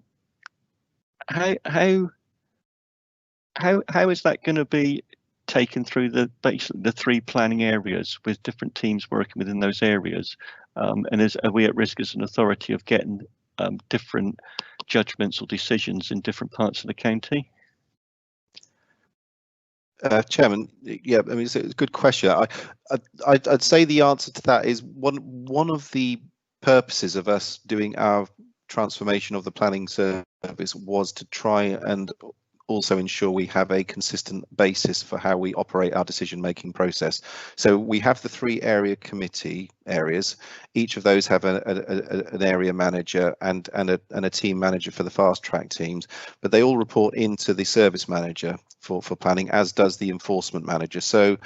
is that going to be taken through basically the three planning areas with different teams working within those areas? And are we at risk as an authority of getting different judgments or decisions in different parts of the county?
Chairman, yeah, I mean, it's a good question. I'd say the answer to that is one of the purposes of us doing our transformation of the planning service was to try and also ensure we have a consistent basis for how we operate our decision-making process. So we have the three area committee areas. Each of those have an area manager and a team manager for the fast track teams, but they all report into the service manager for planning, as does the enforcement manager. So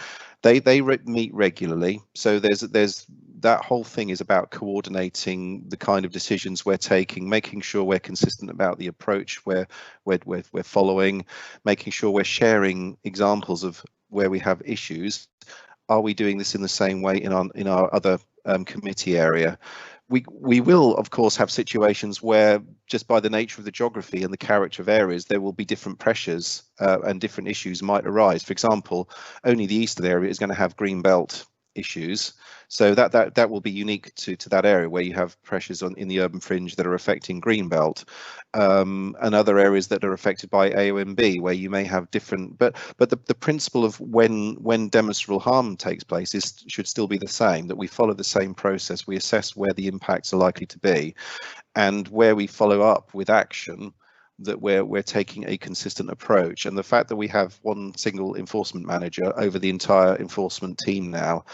they meet regularly. So there's that whole thing is about coordinating the kind of decisions we're taking, making sure we're consistent about the approach we're following, making sure we're sharing examples of where we have issues. Are we doing this in the same way in our other committee area? We will, of course, have situations where, just by the nature of the geography and the character of areas, there will be different pressures and different issues might arise. For example, only the eastern area is going to have green belt issues, so that will be unique to that area where you have pressures in the urban fringe that are affecting greenbelt, and other areas that are affected by AOMB, where you may have different. But the principle of when demonstrable harm takes place should still be the same. That we follow the same process. We assess where the impacts are likely to be, and where we follow up with action, that we're taking a consistent approach. And the fact that we have one single enforcement manager over the entire enforcement team now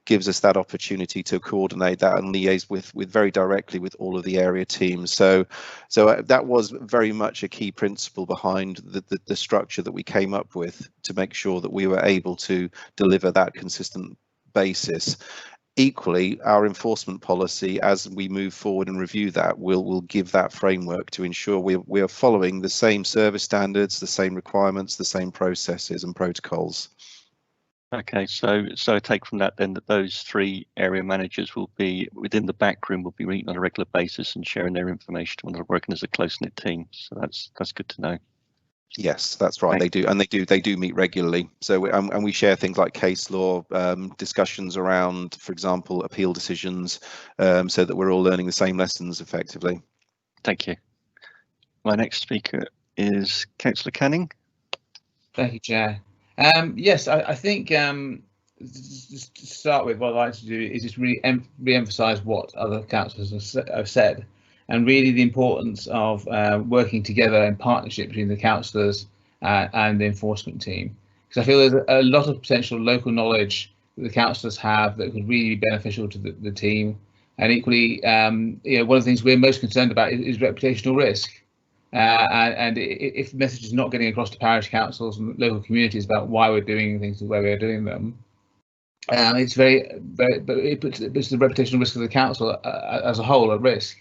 gives us that opportunity to coordinate that and liaise with very directly with all of the area teams. So that was very much a key principle behind the structure that we came up with to make sure that we were able to deliver that consistent basis. Equally, our enforcement policy, as we move forward and review that, will give that framework to ensure we are following the same service standards, the same requirements, the same processes and protocols.
Okay, so I take from that then that those three area managers will be within the back room, will be meeting on a regular basis and sharing their information when they're working as a close-knit team. So that's good to know.
Yes, that's right. They do, and they do meet regularly. So and we share things like case law, discussions around, for example, appeal decisions, so that we're all learning the same lessons effectively.
Thank you. My next speaker is Councillor Canning.
Thank you, Chair. Yes, I think just to start with, what I'd like to do is just re-emphasise what other councillors have said. And really the importance of working together in partnership between the councillors and the enforcement team. Because I feel there's a lot of potential local knowledge that the councillors have that could really be beneficial to the team. And equally, one of the things we're most concerned about is reputational risk. And if the message is not getting across to parish councils and local communities about why we're doing things the way we're doing them, it's but it puts the reputational risk of the council as a whole at risk.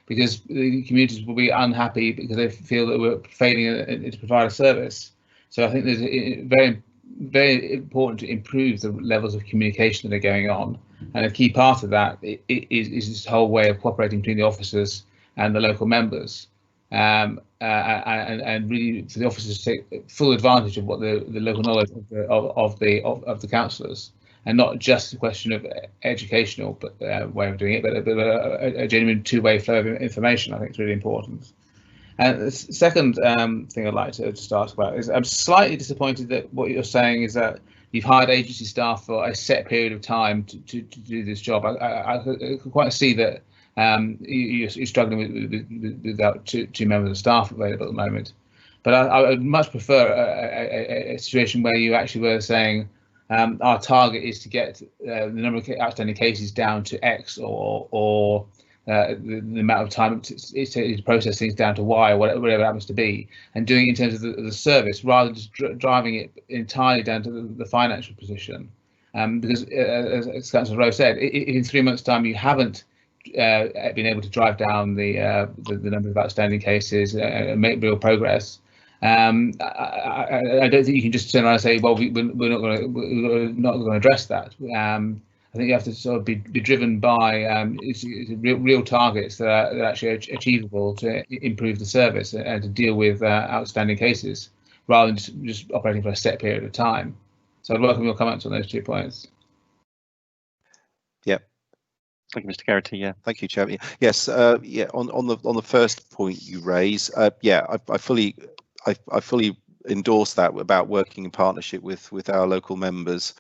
Because the communities will be unhappy because they feel that we're failing to provide a service. So I think there's very, very important to improve the levels of communication that are going on, And a key part of that is this whole way of cooperating between the officers and the local members, and really for the officers to take full advantage of what the local knowledge of the councillors, and not just a question of educational way of doing it, but a genuine two-way flow of information. I think it's really important. And the second thing I'd like to just ask about is I'm slightly disappointed that what you're saying is that you've hired agency staff for a set period of time to do this job. I can quite see that you're struggling without two members of staff available at the moment. But I would much prefer a situation where you actually were saying our target is to get the number of outstanding cases down to X, or the amount of time it takes to process things down to Y, or whatever it happens to be, and doing it in terms of the service rather than just driving it entirely down to the financial position. Because as Councillor Rowe said, if in 3 months' time you haven't been able to drive down the number of outstanding cases and make real progress, I don't think you can just turn around and say, well, we're not going to address that. I think you have to sort of be driven by real targets that are actually achievable to improve the service and to deal with outstanding cases, rather than just operating for a set period of time. So I'd welcome your comments on those 2 points.
Yeah.
Thank you, Mr. Garrity. Yeah.
Thank you, Chair. Yes. Yeah. On the first point you raise, yeah, I fully endorse that about working in partnership with our local members.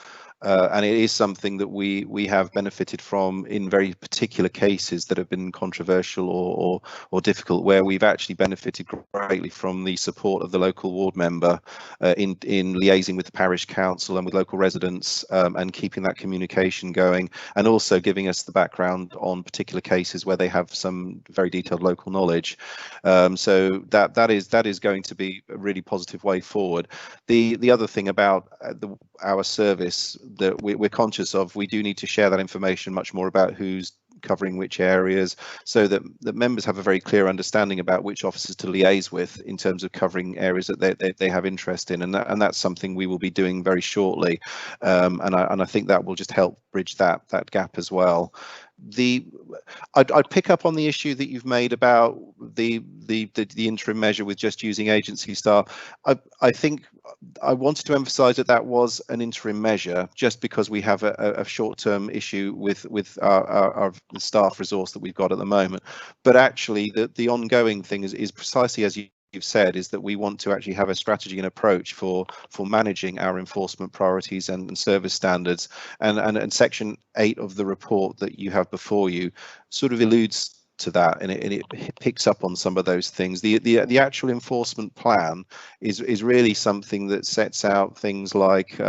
And it is something that we have benefited from in very particular cases that have been controversial or difficult, where we've actually benefited greatly from the support of the local ward member in liaising with the parish council and with local residents, and keeping that communication going, and also giving us the background on particular cases where they have some very detailed local knowledge. So that is going to be a really positive way forward. The other thing about our service that we're conscious of, we do need to share that information much more about who's covering which areas, so that the members have a very clear understanding about which officers to liaise with in terms of covering areas that they have interest in, and that's something we will be doing very shortly, and I think that will just help bridge that gap as well. I'd pick up on the issue that you've made about the interim measure with just using agency staff. I think I wanted to emphasise that was an interim measure, just because we have a short-term issue with our staff resource that we've got at the moment. But actually, the ongoing thing is precisely as you've said, is that we want to actually have a strategy and approach for managing our enforcement priorities and service standards, and section 8 of the report that you have before you sort of alludes to that, and it picks up on some of those things. The actual enforcement plan is really something that sets out things like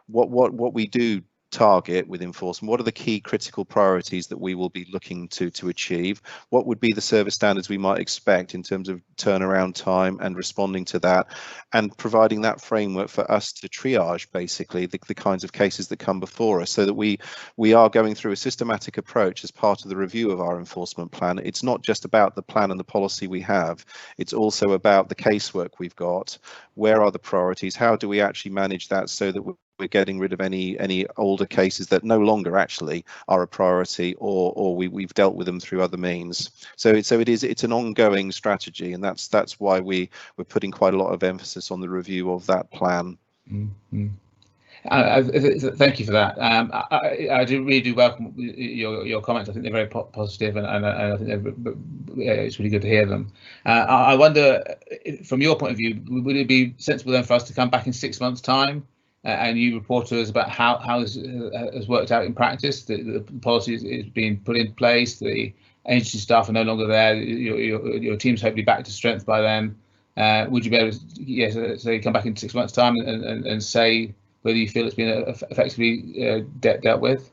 what we do target with enforcement, what are the key critical priorities that we will be looking to achieve, what would be the service standards we might expect in terms of turnaround time and responding to that, and providing that framework for us to triage basically the kinds of cases that come before us, so that we are going through a systematic approach as part of the review of our enforcement plan. It's not just about the plan and the policy we have, it's also about the casework we've got, where are the priorities, how do we actually manage that so that we're getting rid of any older cases that no longer actually are a priority, or we've dealt with them through other means. So it's an ongoing strategy, and that's why we're putting quite a lot of emphasis on the review of that plan.
Mm-hmm. Thank you for that. I really do welcome your comments. I think they're very positive, and I think it's really good to hear them. I wonder, from your point of view, would it be sensible then for us to come back in 6 months' time and you report to us about how has worked out in practice? The policy is being put in place, the agency staff are no longer there, your team's hopefully back to strength by then. Would you be able to say come back in 6 months' time and say whether you feel it's been effectively dealt with?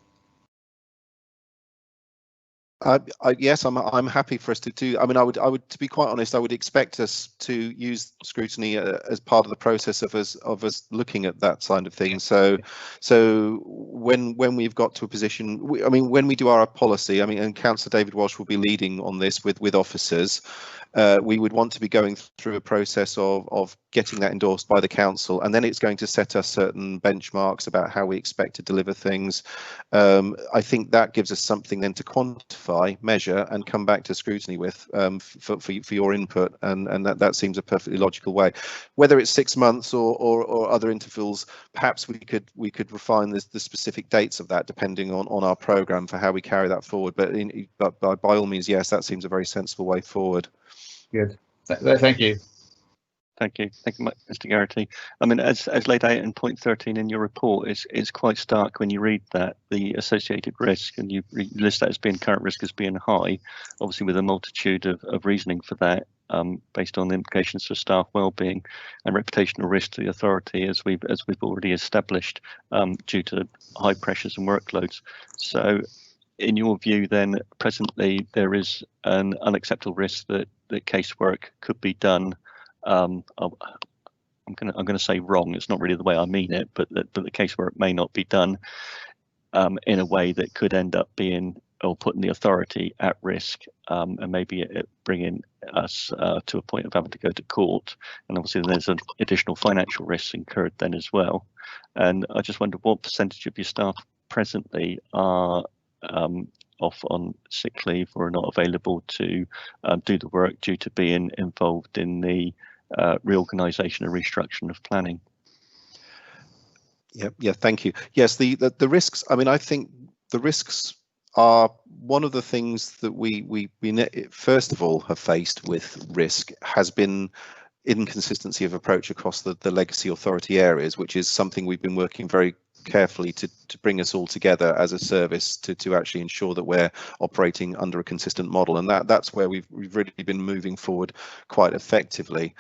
Yes, I'm happy for us to do. I mean, I would, to be quite honest, I would expect us to use scrutiny as part of the process of us looking at that side of things. So when we've got to a position, when we do our policy, and Councillor David Walsh will be leading on this with officers. we would want to be going through a process of getting that endorsed by the council, and then it's going to set us certain benchmarks about how we expect to deliver things. I think that gives us something then to quantify, measure, and come back to scrutiny with for your input, and that seems a perfectly logical way. Whether it's 6 months or other intervals, perhaps we could refine the specific dates of that depending on our programme for how we carry that forward. But by all means, yes, that seems a very sensible way forward.
Good. Thank you.
Thank you, Mr. Garrity. I mean, as laid out in point 13 in your report, it's quite stark when you read that the associated risk, and you list that as being current risk as being high, obviously with a multitude of reasoning for that, based on the implications for staff well-being and reputational risk to the authority, as we've already established, due to high pressures and workloads. So, in your view, then, presently there is an unacceptable risk that casework could be done. I'm going to say wrong. It's not really the way I mean it, but that the casework may not be done in a way that could end up being or putting the authority at risk, and maybe bringing us to a point of having to go to court. And obviously, there's an additional financial risks incurred then as well. And I just wonder what percentage of your staff presently are off on sick leave or are not available to do the work due to being involved in the reorganisation and restructuring of planning.
Yeah, thank you. Yes, the risks. I mean, I think the risks are one of the things that we first of all have faced with risk has been inconsistency of approach across the legacy authority areas, which is something we've been working very carefully to bring us all together as a service to actually ensure that we're operating under a consistent model, and that's where we've really been moving forward quite effectively.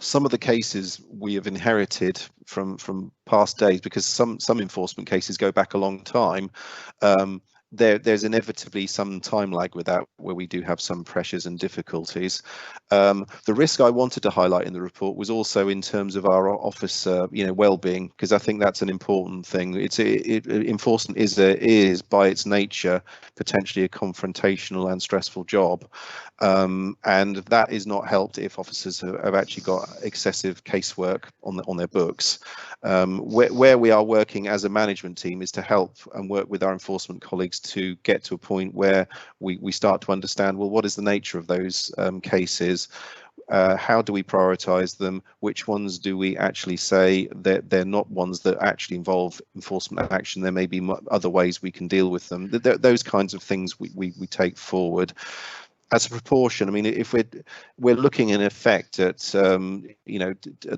Some of the cases we have inherited from past days, because some enforcement cases go back a long time. There's inevitably some time lag with that, where we do have some pressures and difficulties. The risk I wanted to highlight in the report was also in terms of our officer, well-being, because I think that's an important thing. Enforcement is by its nature potentially a confrontational and stressful job, and that is not helped if officers have actually got excessive casework on their books. Where we are working as a management team is to help and work with our enforcement colleagues to get to a point where we start to understand, well, what is the nature of those cases? How do we prioritise them? Which ones do we actually say that they're not ones that actually involve enforcement action? There may be other ways we can deal with them. Those kinds of things we take forward. As a proportion, I mean, if we're looking in effect at at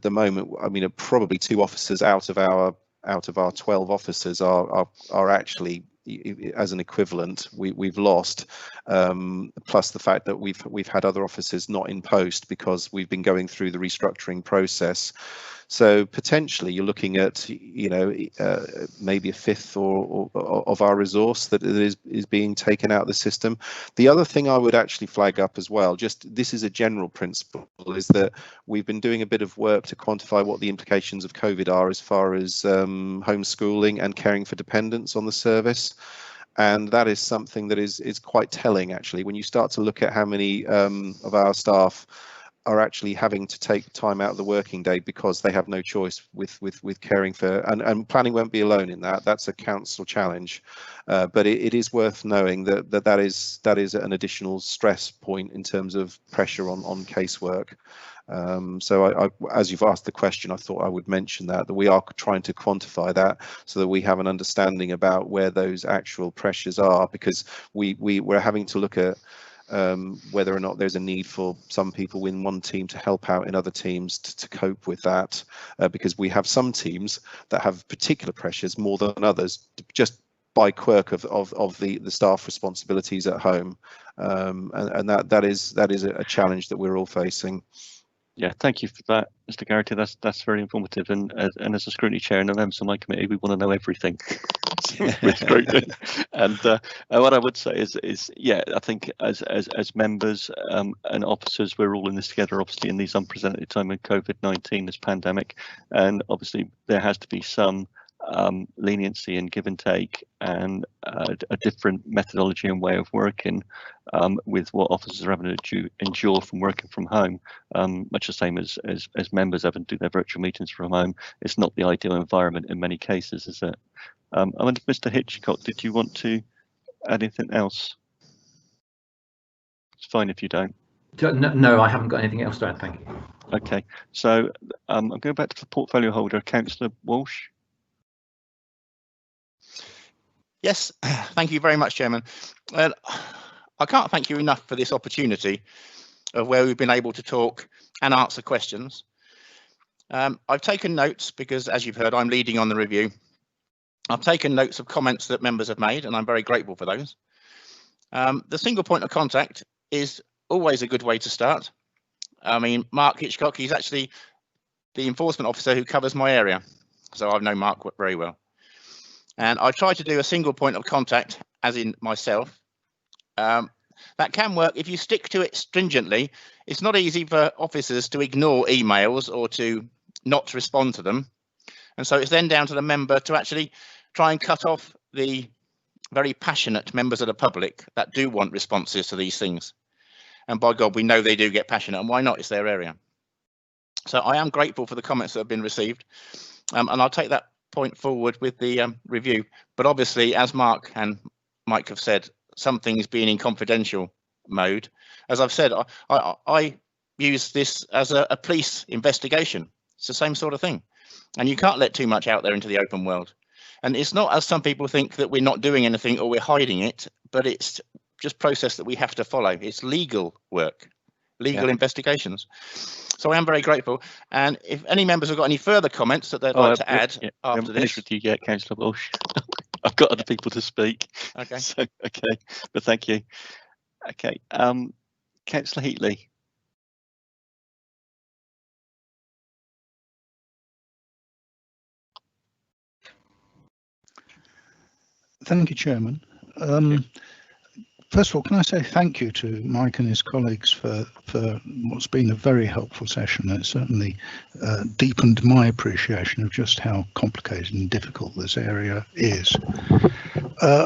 the moment, I mean, probably 2 officers out of our 12 officers are actually, as an equivalent, we've lost, plus the fact that we've had other officers not in post because we've been going through the restructuring process. So potentially you're looking at maybe a fifth of our resource that is being taken out of the system. The other thing I would actually flag up as well, just this is a general principle, is that we've been doing a bit of work to quantify what the implications of COVID are as far as homeschooling and caring for dependents on the service. And that is something that is quite telling, actually, when you start to look at how many of our staff are actually having to take time out of the working day because they have no choice with caring for, and planning won't be alone in that. That's a council challenge, but it is worth knowing that is an additional stress point in terms of pressure on casework. So I, as you've asked the question, I thought I would mention that we are trying to quantify that so that we have an understanding about where those actual pressures are, because we're having to look at whether or not there's a need for some people in one team to help out in other teams to cope with that, because we have some teams that have particular pressures more than others, just by quirk of the staff responsibilities at home, and that is a challenge that we're all facing.
Yeah, thank you for that, Mr. Garrity. That's very informative. And as a scrutiny chair and the members of my committee, we want to know everything with scrutiny. And what I would say is, yeah, I think as members and officers, we're all in this together. Obviously, in these unprecedented time of COVID-19, this pandemic, and obviously there has to be some leniency and give and take, and a different methodology and way of working with what officers are having to endure from working from home, much the same as members having to do their virtual meetings from home. It's not the ideal environment in many cases, is it? I wonder, Mr. Hitchcock, did you want to add anything else? It's fine if you don't.
No, I haven't got anything else to add, thank you.
Okay, so I'm going back to the portfolio holder, Councillor Walsh.
Yes, thank you very much, Chairman. I can't thank you enough for this opportunity of where we've been able to talk and answer questions. I've taken notes because, as you've heard, I'm leading on the review. I've taken notes of comments that members have made, and I'm very grateful for those. The single point of contact is always a good way to start. I mean, Mark Hitchcock, he's actually the enforcement officer who covers my area, so I've known Mark very well. And I try to do a single point of contact, as in myself. That can work if you stick to it stringently. It's not easy for officers to ignore emails or to not respond to them. And so it's then down to the member to actually try and cut off the very passionate members of the public that do want responses to these things. And by God, we know they do get passionate, and why not? It's their area. So I am grateful for the comments that have been received, and I'll take that point forward with the review. But obviously, as Mark and Mike have said, some things being in confidential mode. As I've said, I use this as a police investigation. It's the same sort of thing, and you can't let too much out there into the open world. And it's not, as some people think, that we're not doing anything or we're hiding it, but it's just process that we have to follow. It's legal work, legal investigations. So I am very grateful. And if any members have got any further comments that they'd like to add after this.
With you yet, Councillor Walsh. I've got other people to speak.
Okay.
So, okay, but thank you. Okay, Councillor Heatley.
Thank you, Chairman. First of all, can I say thank you to Mike and his colleagues for what's been a very helpful session. It certainly deepened my appreciation of just how complicated and difficult this area is.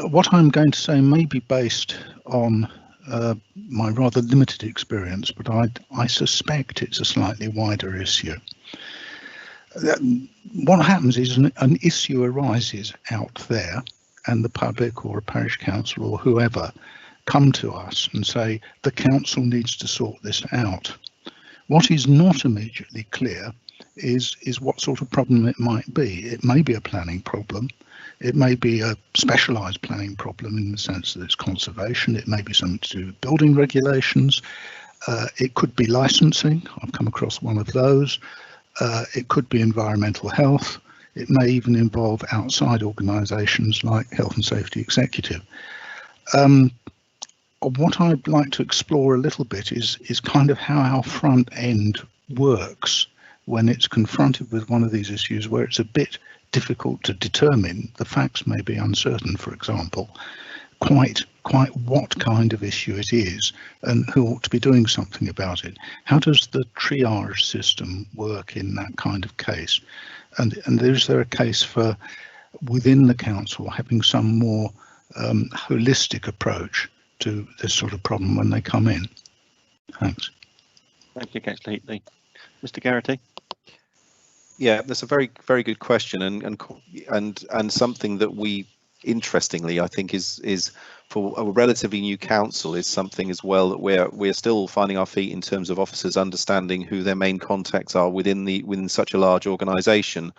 What I'm going to say may be based on my rather limited experience, but I suspect it's a slightly wider issue. What happens is an issue arises out there, and the public or a parish council or whoever come to us and say the council needs to sort this out. What is not immediately clear is what sort of problem it might be. It may be a planning problem. It may be a specialised planning problem in the sense that it's conservation. It may be something to do with building regulations. It could be licensing. I've come across one of those. It could be environmental health. It may even involve outside organisations like Health and Safety Executive. What I'd like to explore a little bit is kind of how our front end works when it's confronted with one of these issues where it's a bit difficult to determine. The facts may be uncertain, for example, quite what kind of issue it is and who ought to be doing something about it. How does the triage system work in that kind of case? And is there a case for within the council having some more holistic approach to this sort of problem when they come in? Thanks.
Thank you, Councillor Heatley. Mr. Garrity.
Yeah, that's a very good question, and something that we, interestingly, I think is for a relatively new council, is something as well that we're still finding our feet in terms of officers understanding who their main contacts are within such a large organisation,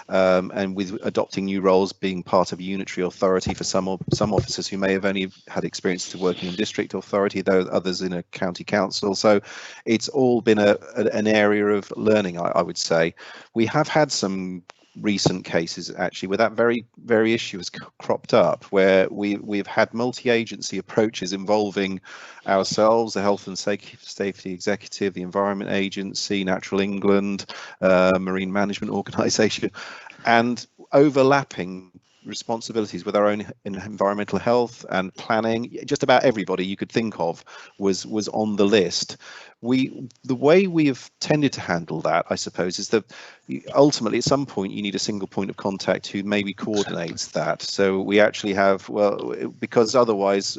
and with adopting new roles, being part of a unitary authority for some officers who may have only had experience of working in district authority, though others in a county council. So it's all been an area of learning, I would say. We have had some recent cases actually where that very issue has cropped up, where we've had multi-agency approaches involving ourselves, the Health and Safety Executive, the Environment Agency, Natural England, Marine Management Organisation, and overlapping responsibilities with our own environmental health and planning. Just about everybody you could think of was on the list. The way we have tended to handle that, I suppose, is that ultimately at some point you need a single point of contact who maybe coordinates that. So we actually have, well, because otherwise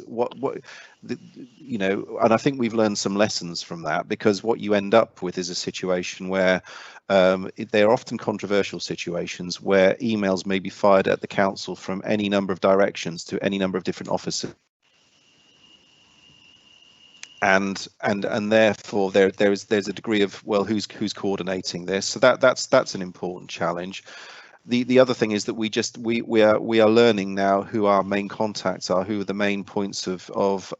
you know, and I think we've learned some lessons from that, because what you end up with is a situation where they're often controversial situations where emails may be fired at the council from any number of directions to any number of different offices. And therefore there's a degree of, well, who's coordinating this? So that's an important challenge. The other thing is that we are learning now who our main contacts are, who the main points of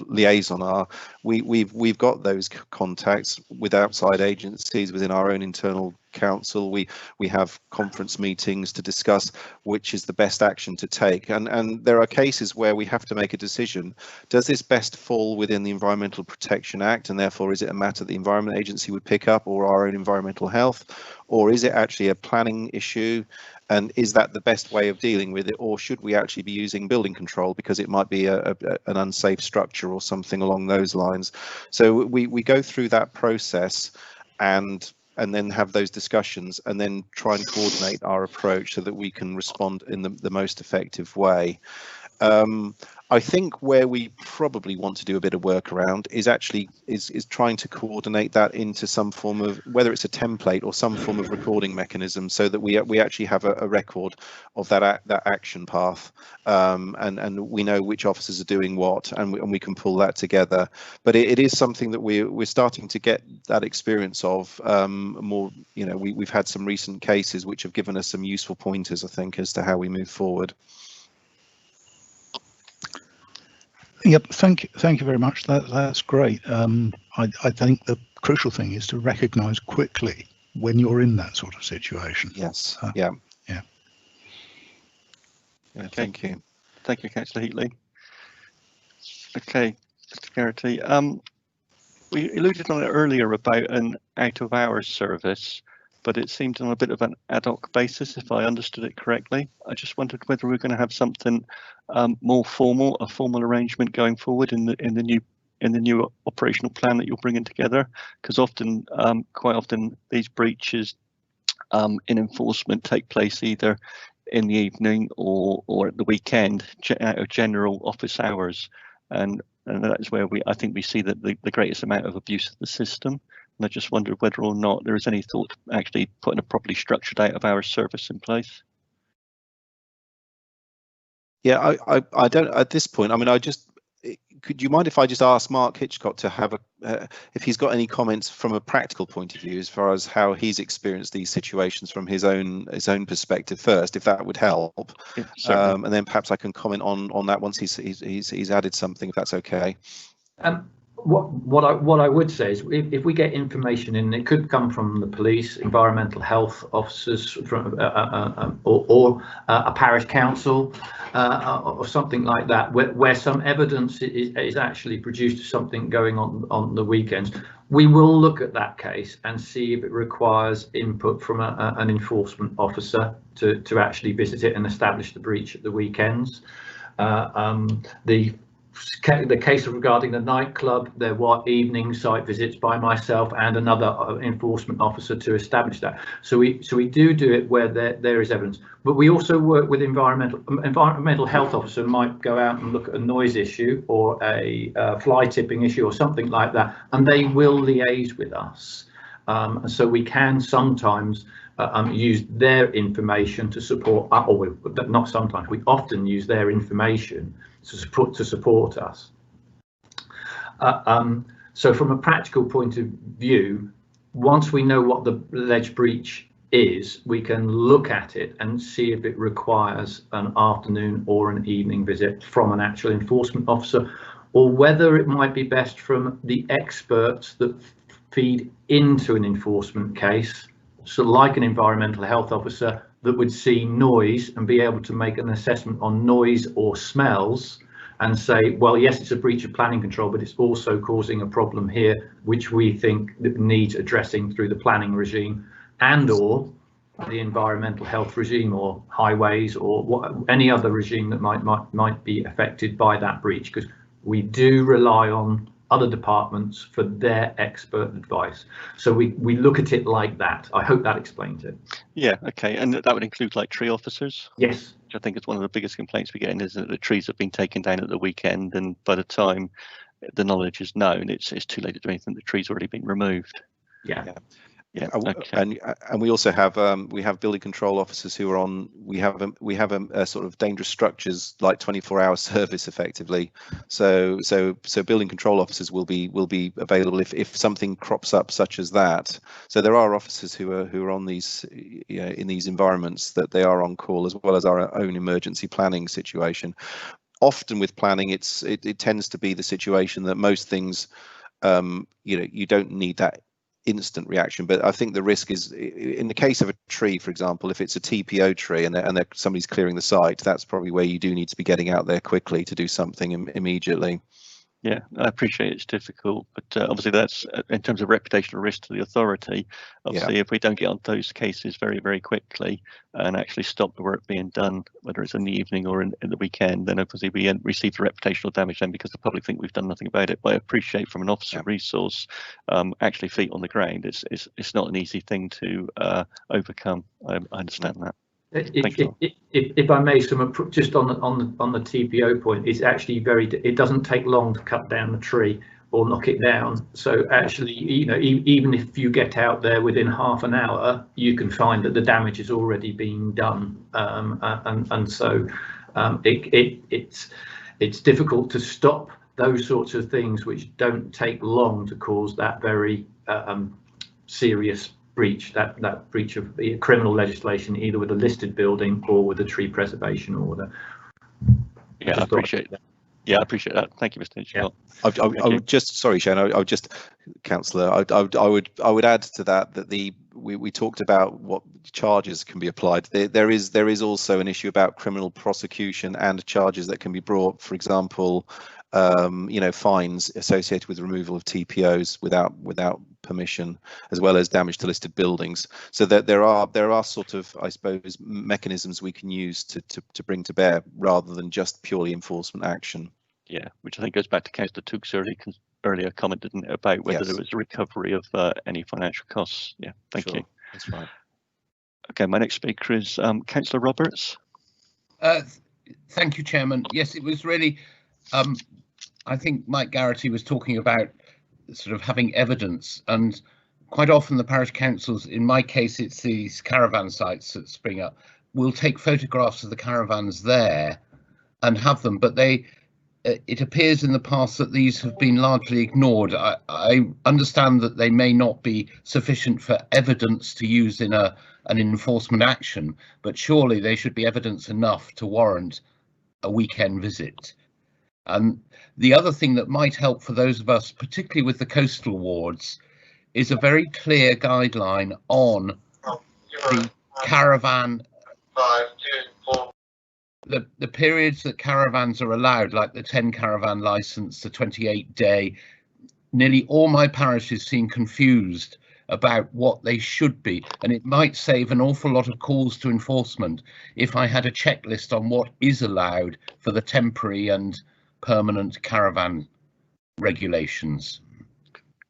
liaison are. We've got those contacts with outside agencies within our own internal council. We have conference meetings to discuss which is the best action to take, and there are cases where we have to make a decision. Does this best fall within the Environmental Protection Act, and therefore is it a matter the Environment Agency would pick up, or our own environmental health, or is it actually a planning issue, and is that the best way of dealing with it, or should we actually be using building control because it might be an unsafe structure or something along those lines? So we go through that process and then have those discussions and then try and coordinate our approach so that we can respond in the most effective way. I think where we probably want to do a bit of work around is actually is trying to coordinate that into some form of, whether it's a template or some form of recording mechanism, so that we actually have a record of that action path, and we know which officers are doing what, and we can pull that together. But it is something that we're starting to get that experience of more. You know, we've had some recent cases which have given us some useful pointers, I think, as to how we move forward.
Yep, thank you very much. That's great. I think the crucial thing is to recognise quickly when you're in that sort of situation.
Yes.
Yeah.
Thank you.
Thank you, Councillor Heatley. Okay, Mr. Garrity. We alluded on it earlier about an out-of-hours service, but it seemed on a bit of an ad hoc basis, if I understood it correctly. I just wondered whether we're going to have something more formal, a formal arrangement going forward in the new operational plan that you're bringing together, because often, quite often, these breaches in enforcement take place either in the evening or at the weekend, out of general office hours, and that is where I think we see that the greatest amount of abuse of the system. And I just wondered whether or not there is any thought to actually putting a properly structured out-of-hours service in place.
Yeah, I don't at this point. I mean, could you mind if I just ask Mark Hitchcock to have if he's got any comments from a practical point of view as far as how he's experienced these situations from his own perspective first, if that would help,
Yeah,
and then perhaps I can comment on that once he's added something, if that's okay.
What I would say is, if we get information in, it could come from the police, environmental health officers, from or a parish council, or something like that, where some evidence is actually produced of something going on the weekends. We will look at that case and see if it requires input from an enforcement officer to actually visit it and establish the breach at the weekends. The case regarding the nightclub, there were evening site visits by myself and another enforcement officer to establish that. So we do it where there is evidence, but we also work with environmental health officer might go out and look at a noise issue or a fly tipping issue or something like that, and they will liaise with us. So we can sometimes use their information to support, or not sometimes, we often use their information to support us. So from a practical point of view, once we know what the alleged breach is, we can look at it and see if it requires an afternoon or an evening visit from an actual enforcement officer, or whether it might be best from the experts that feed into an enforcement case, so like an environmental health officer that would see noise and be able to make an assessment on noise or smells and say, well, yes, it's a breach of planning control, but it's also causing a problem here, which we think that needs addressing through the planning regime, and or the environmental health regime or highways or any other regime that might be affected by that breach, because we do rely on other departments for their expert advice. So we look at it like that. I hope that explains it.
Yeah, okay, and that would include like tree officers?
Yes.
Which I think is one of the biggest complaints we get, is that the trees have been taken down at the weekend, and by the time the knowledge is known, it's too late to do anything. The tree's already been removed.
Yeah.
Yeah, okay.
And we also have building control officers who are on. We have a sort of dangerous structures like 24-hour service effectively. So building control officers will be available if something crops up such as that. So there are officers who are on these, you know, in these environments, that they are on call, as well as our own emergency planning situation. Often with planning, it tends to be the situation that most things, you know, you don't need that instant reaction, but I think the risk is, in the case of a tree, for example, if it's a TPO tree and somebody's clearing the site, that's probably where you do need to be getting out there quickly to do something immediately.
Yeah, I appreciate it's difficult, but obviously that's in terms of reputational risk to the authority. Obviously, if we don't get on those cases very, very quickly and actually stop the work being done, whether it's in the evening or in the weekend, then obviously we receive the reputational damage then, because the public think we've done nothing about it. But I appreciate from an officer resource, actually feet on the ground, it's not an easy thing to overcome. I understand that.
If I may, just on the TPO point, it's actually it doesn't take long to cut down the tree or knock it down. So actually, you know, even if you get out there within half an hour, you can find that the damage has already been done, and so it's difficult to stop those sorts of things which don't take long to cause that very serious breach, that breach of criminal legislation, either with a listed building or with a tree preservation order.
Yeah, I appreciate that. Yeah, I appreciate that. Thank you, Mr. Hitchcock.
I would just, sorry, Shane, I would just, Councillor, I would add to that we talked about what charges can be applied. There is also an issue about criminal prosecution and charges that can be brought. For example, you know, fines associated with removal of TPOs without permission, as well as damage to listed buildings. So that there are sort of, I suppose, mechanisms we can use to bring to bear, rather than just purely enforcement action.
Yeah, which I think goes back to Councillor Tuke's earlier comment, didn't it, about whether there was a recovery of any financial costs. Yeah, thank you.
That's right.
Okay, my next speaker is Councillor Roberts.
Thank you, Chairman. Yes, it was really, I think Mike Garrity was talking about sort of having evidence, and quite often the parish councils, in my case it's these caravan sites that spring up, will take photographs of the caravans there and have them, but it appears in the past that these have been largely ignored. I understand that they may not be sufficient for evidence to use in an enforcement action, but surely they should be evidence enough to warrant a weekend visit. And the other thing that might help for those of us, particularly with the coastal wards, is a very clear guideline on the caravan, the periods that caravans are allowed, like the 10 caravan license, the 28-day. Nearly all my parishes seem confused about what they should be, and it might save an awful lot of calls to enforcement if I had a checklist on what is allowed for the temporary and permanent caravan regulations.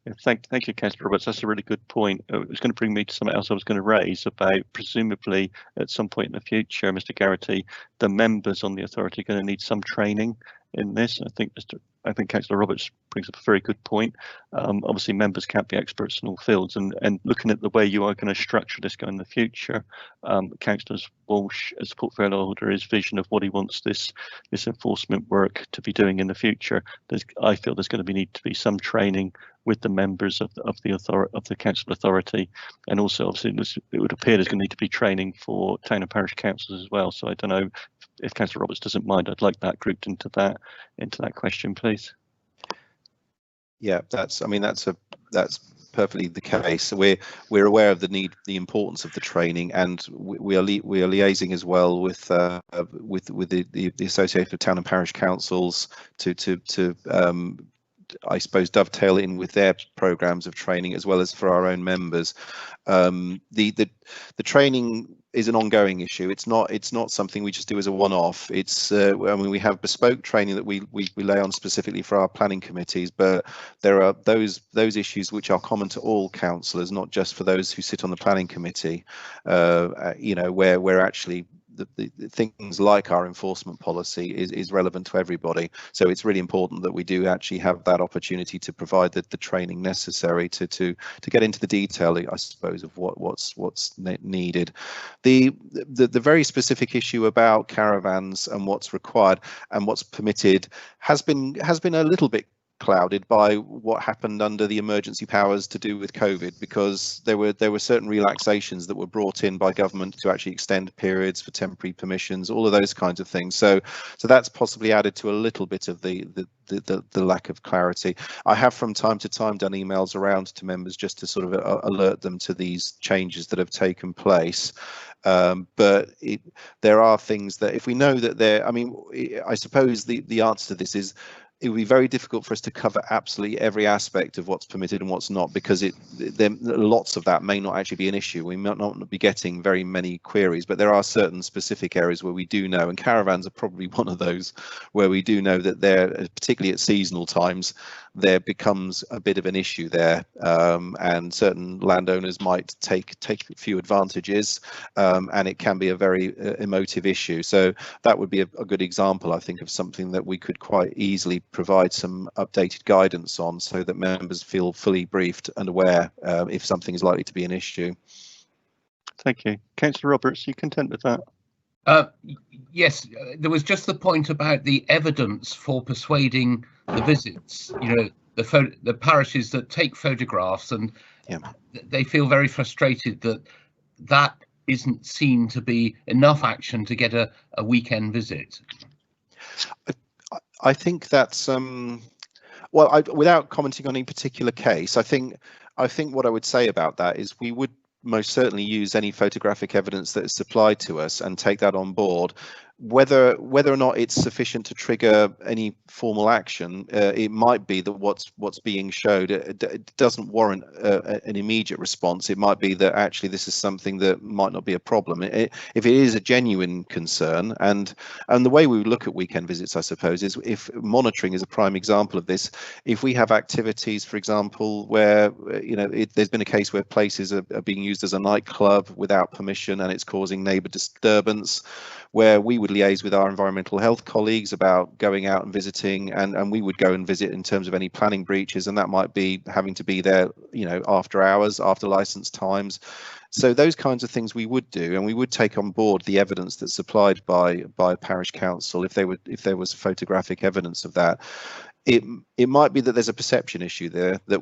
Yeah, thank you, Councillor Roberts. That's a really good point. It was going to bring me to something else I was going to raise about, presumably at some point in the future, Mr. Garrity, the members on the authority are going to need some training in this. I think Councillor Roberts brings up a very good point. Obviously, members can't be experts in all fields, and looking at the way you are going to structure this going in the future, Councillor Walsh, as a portfolio holder, his vision of what he wants this enforcement work to be doing in the future. I feel there's going to need to be some training with the members of the council authority, and also obviously it would appear there's going to need to be training for town and parish councils as well. So I don't know if Councillor Roberts doesn't mind, I'd like that grouped into that question, please.
Yeah, that's perfectly the case. We're aware of the importance of the training, and we are liaising as well with the Association of Town and Parish Councils to I suppose, dovetail in with their programs of training as well as for our own members. The training is an ongoing issue. It's not something we just do as a one-off. It's I mean, we have bespoke training that we lay on specifically for our planning committees, but there are those issues which are common to all councillors, not just for those who sit on the planning committee. You know, where actually the things like our enforcement policy is relevant to everybody. So it's really important that we do actually have that opportunity to provide the training necessary to get into the detail, I suppose, of what's needed. The very specific issue about caravans and what's required and what's permitted has been a little bit clouded by what happened under the emergency powers to do with COVID, because there were certain relaxations that were brought in by government to actually extend periods for temporary permissions, all of those kinds of things. So that's possibly added to a little bit of the lack of clarity. I have from time to time done emails around to members just to sort of alert them to these changes that have taken place. But there are things that if we know that I mean, I suppose the answer to this is, it would be very difficult for us to cover absolutely every aspect of what's permitted and what's not, because lots of that may not actually be an issue. We might not be getting very many queries, but there are certain specific areas where we do know, and caravans are probably one of those where we do know that there, particularly at seasonal times, there becomes a bit of an issue there, and certain landowners might take a few advantages, and it can be a very emotive issue. So that would be a good example, I think, of something that we could quite easily provide some updated guidance on, so that members feel fully briefed and aware if something is likely to be an issue.
Thank you. Councillor Roberts, are you content with that?
Yes, there was just the point about the evidence for persuading the visits. You know, the parishes that take photographs, and they feel very frustrated that isn't seen to be enough action to get a weekend visit.
I think that's well, without commenting on any particular case, I think what I would say about that is we would most certainly use any photographic evidence that is supplied to us and take that on board. Whether or not it's sufficient to trigger any formal action, it might be that what's being showed it doesn't warrant an immediate response. It might be that actually this is something that might not be a problem. If it is a genuine concern, and the way we look at weekend visits, I suppose, is if monitoring is a prime example of this. If we have activities, for example, where there's been a case where places are being used as a nightclub without permission and it's causing neighbour disturbance, where we would liaise with our environmental health colleagues about going out and visiting, and we would go and visit in terms of any planning breaches, and that might be having to be there, after hours, after licence times. So those kinds of things we would do, and we would take on board the evidence that's supplied by parish council if there was photographic evidence of that. It might be that there's a perception issue there that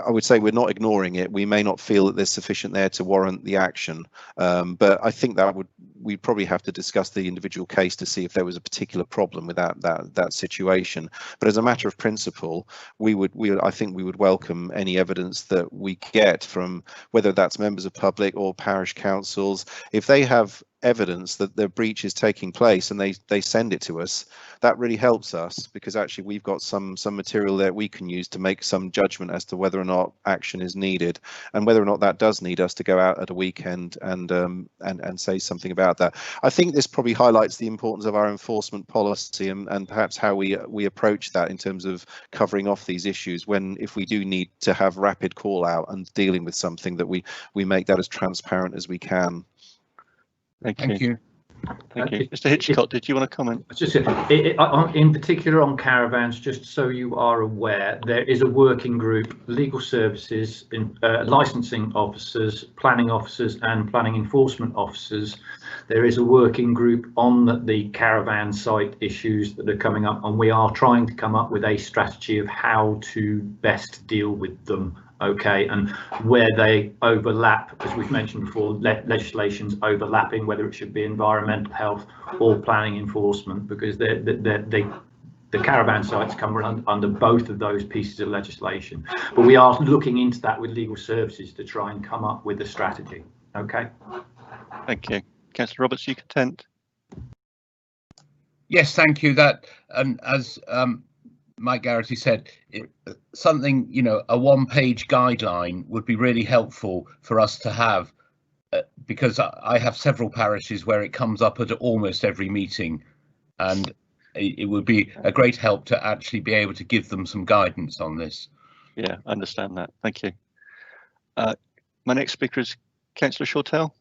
I would say we're not ignoring it. We may not feel that there's sufficient there to warrant the action, but I think that we'd probably have to discuss the individual case to see if there was a particular problem with that situation. But as a matter of principle, I think we would welcome any evidence that we get from whether that's members of public or parish councils. If they have evidence that the breach is taking place and they send it to us, that really helps us, because actually we've got some material that we can use to make some judgment as to whether or not action is needed, and whether or not that does need us to go out at a weekend and say something about that. I think this probably highlights the importance of our enforcement policy and perhaps how we approach that in terms of covering off these issues if we do need to have rapid call out and dealing with something, that we make that as transparent as we can.
Thank you. Thank you. Mr. Hitchcock, did you want to comment?
Just in particular on caravans, just so you are aware, there is a working group, legal services, licensing officers, planning officers and planning enforcement officers. There is a working group on the caravan site issues that are coming up, and we are trying to come up with a strategy of how to best deal with them. Okay, and where they overlap, as we've mentioned before, legislation's overlapping, whether it should be environmental health or planning enforcement, because the caravan sites come under both of those pieces of legislation. But we are looking into that with legal services to try and come up with a strategy. Okay.
Thank you. Councillor Roberts, are you content?
Yes, thank you. That, and as Mike Garrity said, something, you know, a one-page guideline would be really helpful for us to have, because I have several parishes where it comes up at almost every meeting, and it would be a great help to actually be able to give them some guidance on this.
Yeah, I understand that. Thank you. My next speaker is Councillor Shortell.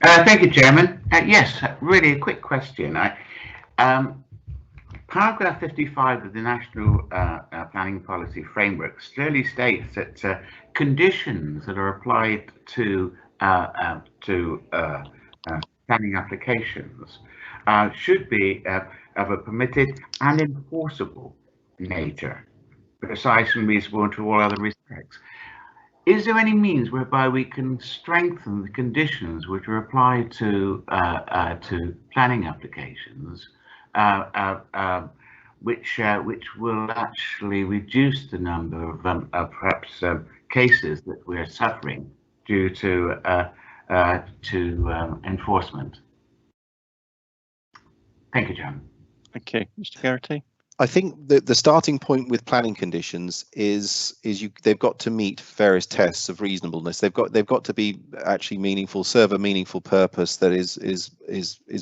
Thank you, Chairman. Yes, really a quick question. Paragraph 55 of the National Planning Policy Framework clearly states that conditions that are applied to planning applications should be of a permitted and enforceable nature, precise and reasonable to all other respects. Is there any means whereby we can strengthen the conditions which are applied to planning applications, which will actually reduce the number of perhaps cases that we're suffering due to enforcement? Thank you, John.
Okay, Mr. Garrity.
I think that the starting point with planning conditions is they've got to meet various tests of reasonableness. They've got to be actually meaningful, serve a meaningful purpose that is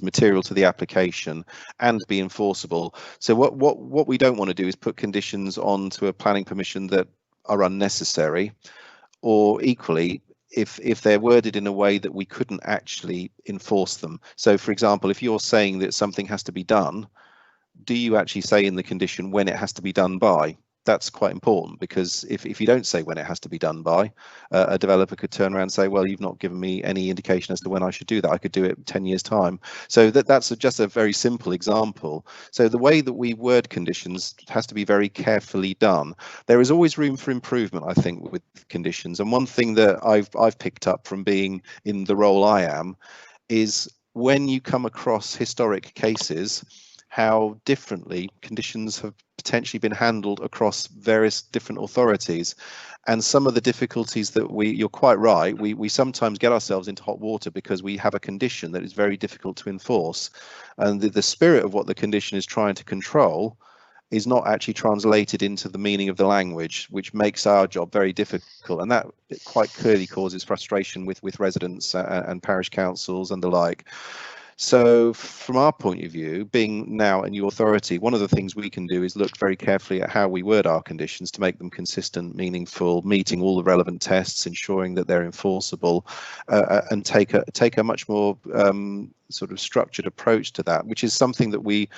material to the application, and be enforceable. So what we don't want to do is put conditions onto a planning permission that are unnecessary, or equally, if they're worded in a way that we couldn't actually enforce them. So, for example, if you're saying that something has to be done, do you actually say in the condition when it has to be done by? That's quite important, because if you don't say when it has to be done by, a developer could turn around and say, well, you've not given me any indication as to when I should do that. I could do it 10 years time. So that's just a very simple example. So the way that we word conditions has to be very carefully done. There is always room for improvement, I think, with conditions. And one thing that I've picked up from being in the role I am is when you come across historic cases, how differently conditions have potentially been handled across various different authorities. And some of the difficulties that you're quite right, we sometimes get ourselves into hot water because we have a condition that is very difficult to enforce. And the spirit of what the condition is trying to control is not actually translated into the meaning of the language, which makes our job very difficult. And that quite clearly causes frustration with residents and parish councils and the like. So from our point of view, being now a new authority, one of the things we can do is look very carefully at how we word our conditions to make them consistent, meaningful, meeting all the relevant tests, ensuring that they're enforceable, and take a much more sort of structured approach to that, which is something that we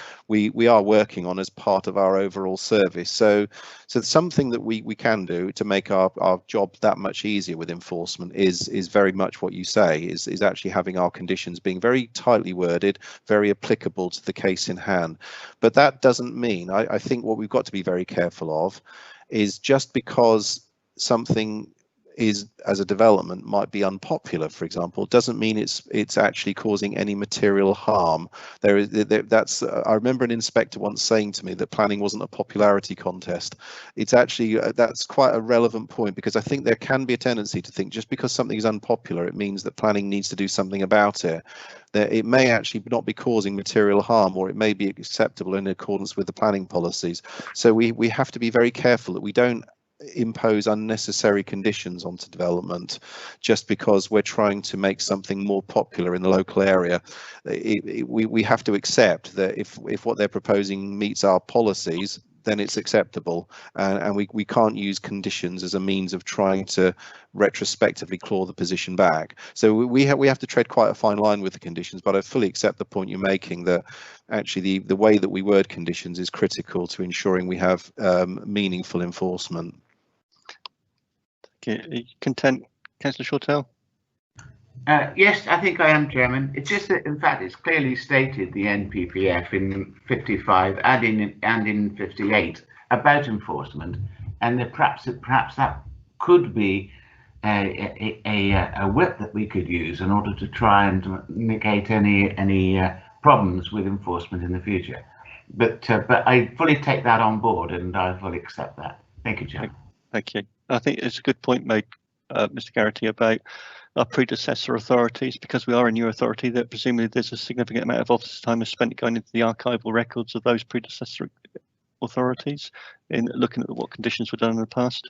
are working on as part of our overall service. So something that we can do to make our job that much easier with enforcement is very much what you say, is actually having our conditions being very tightly worded, very applicable to the case in hand. But that doesn't mean, I think what we've got to be very careful of is just because something is, as a development, might be unpopular, for example, doesn't mean it's actually causing any material harm. I remember an inspector once saying to me that planning wasn't a popularity contest. It's actually that's quite a relevant point, because I think there can be a tendency to think just because something is unpopular, it means that planning needs to do something about it. That it may actually not be causing material harm, or it may be acceptable in accordance with the planning policies. So we have to be very careful that we don't impose unnecessary conditions onto development just because we're trying to make something more popular in the local area. We have to accept that if what they're proposing meets our policies, then it's acceptable, and we can't use conditions as a means of trying to retrospectively claw the position back. So we have to tread quite a fine line with the conditions, but I fully accept the point you're making that actually the way that we word conditions is critical to ensuring we have meaningful enforcement.
Okay, are you content, Councillor Shortell?
Yes, I think I am, Chairman. It's just that, in fact, it's clearly stated, the NPPF in 55 and in 58 about enforcement, and that perhaps that could be a whip that we could use in order to try and negate any problems with enforcement in the future. But I fully take that on board, and I fully accept that. Thank you, Chairman.
Thank you. I think it's a good point made, Mr. Garrity, about our predecessor authorities, because we are a new authority, that presumably there's a significant amount of officers' time is spent going into the archival records of those predecessor authorities in looking at what conditions were done in the past?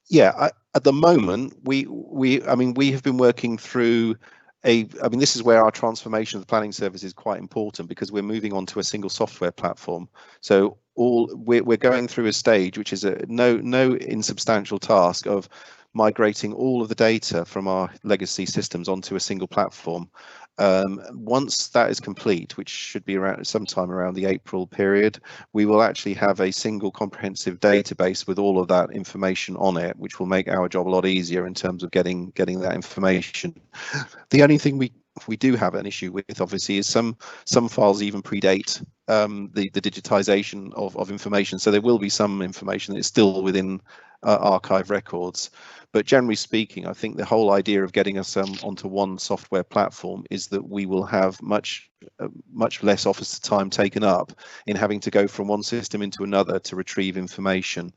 Yeah, at the moment, we have been working through this is where our transformation of the planning service is quite important, because we're moving on to a single software platform. So we're going through a stage which is no insubstantial task of migrating all of the data from our legacy systems onto a single platform. Once that is complete, which should be sometime around the April period, we will actually have a single comprehensive database with all of that information on it, which will make our job a lot easier in terms of getting that information. The only thing we do have an issue with, obviously, is some files even predate the digitization of information, so there will be some information that is still within archive records. But generally speaking, I think the whole idea of getting us onto one software platform is that we will have much less officer time taken up in having to go from one system into another to retrieve information.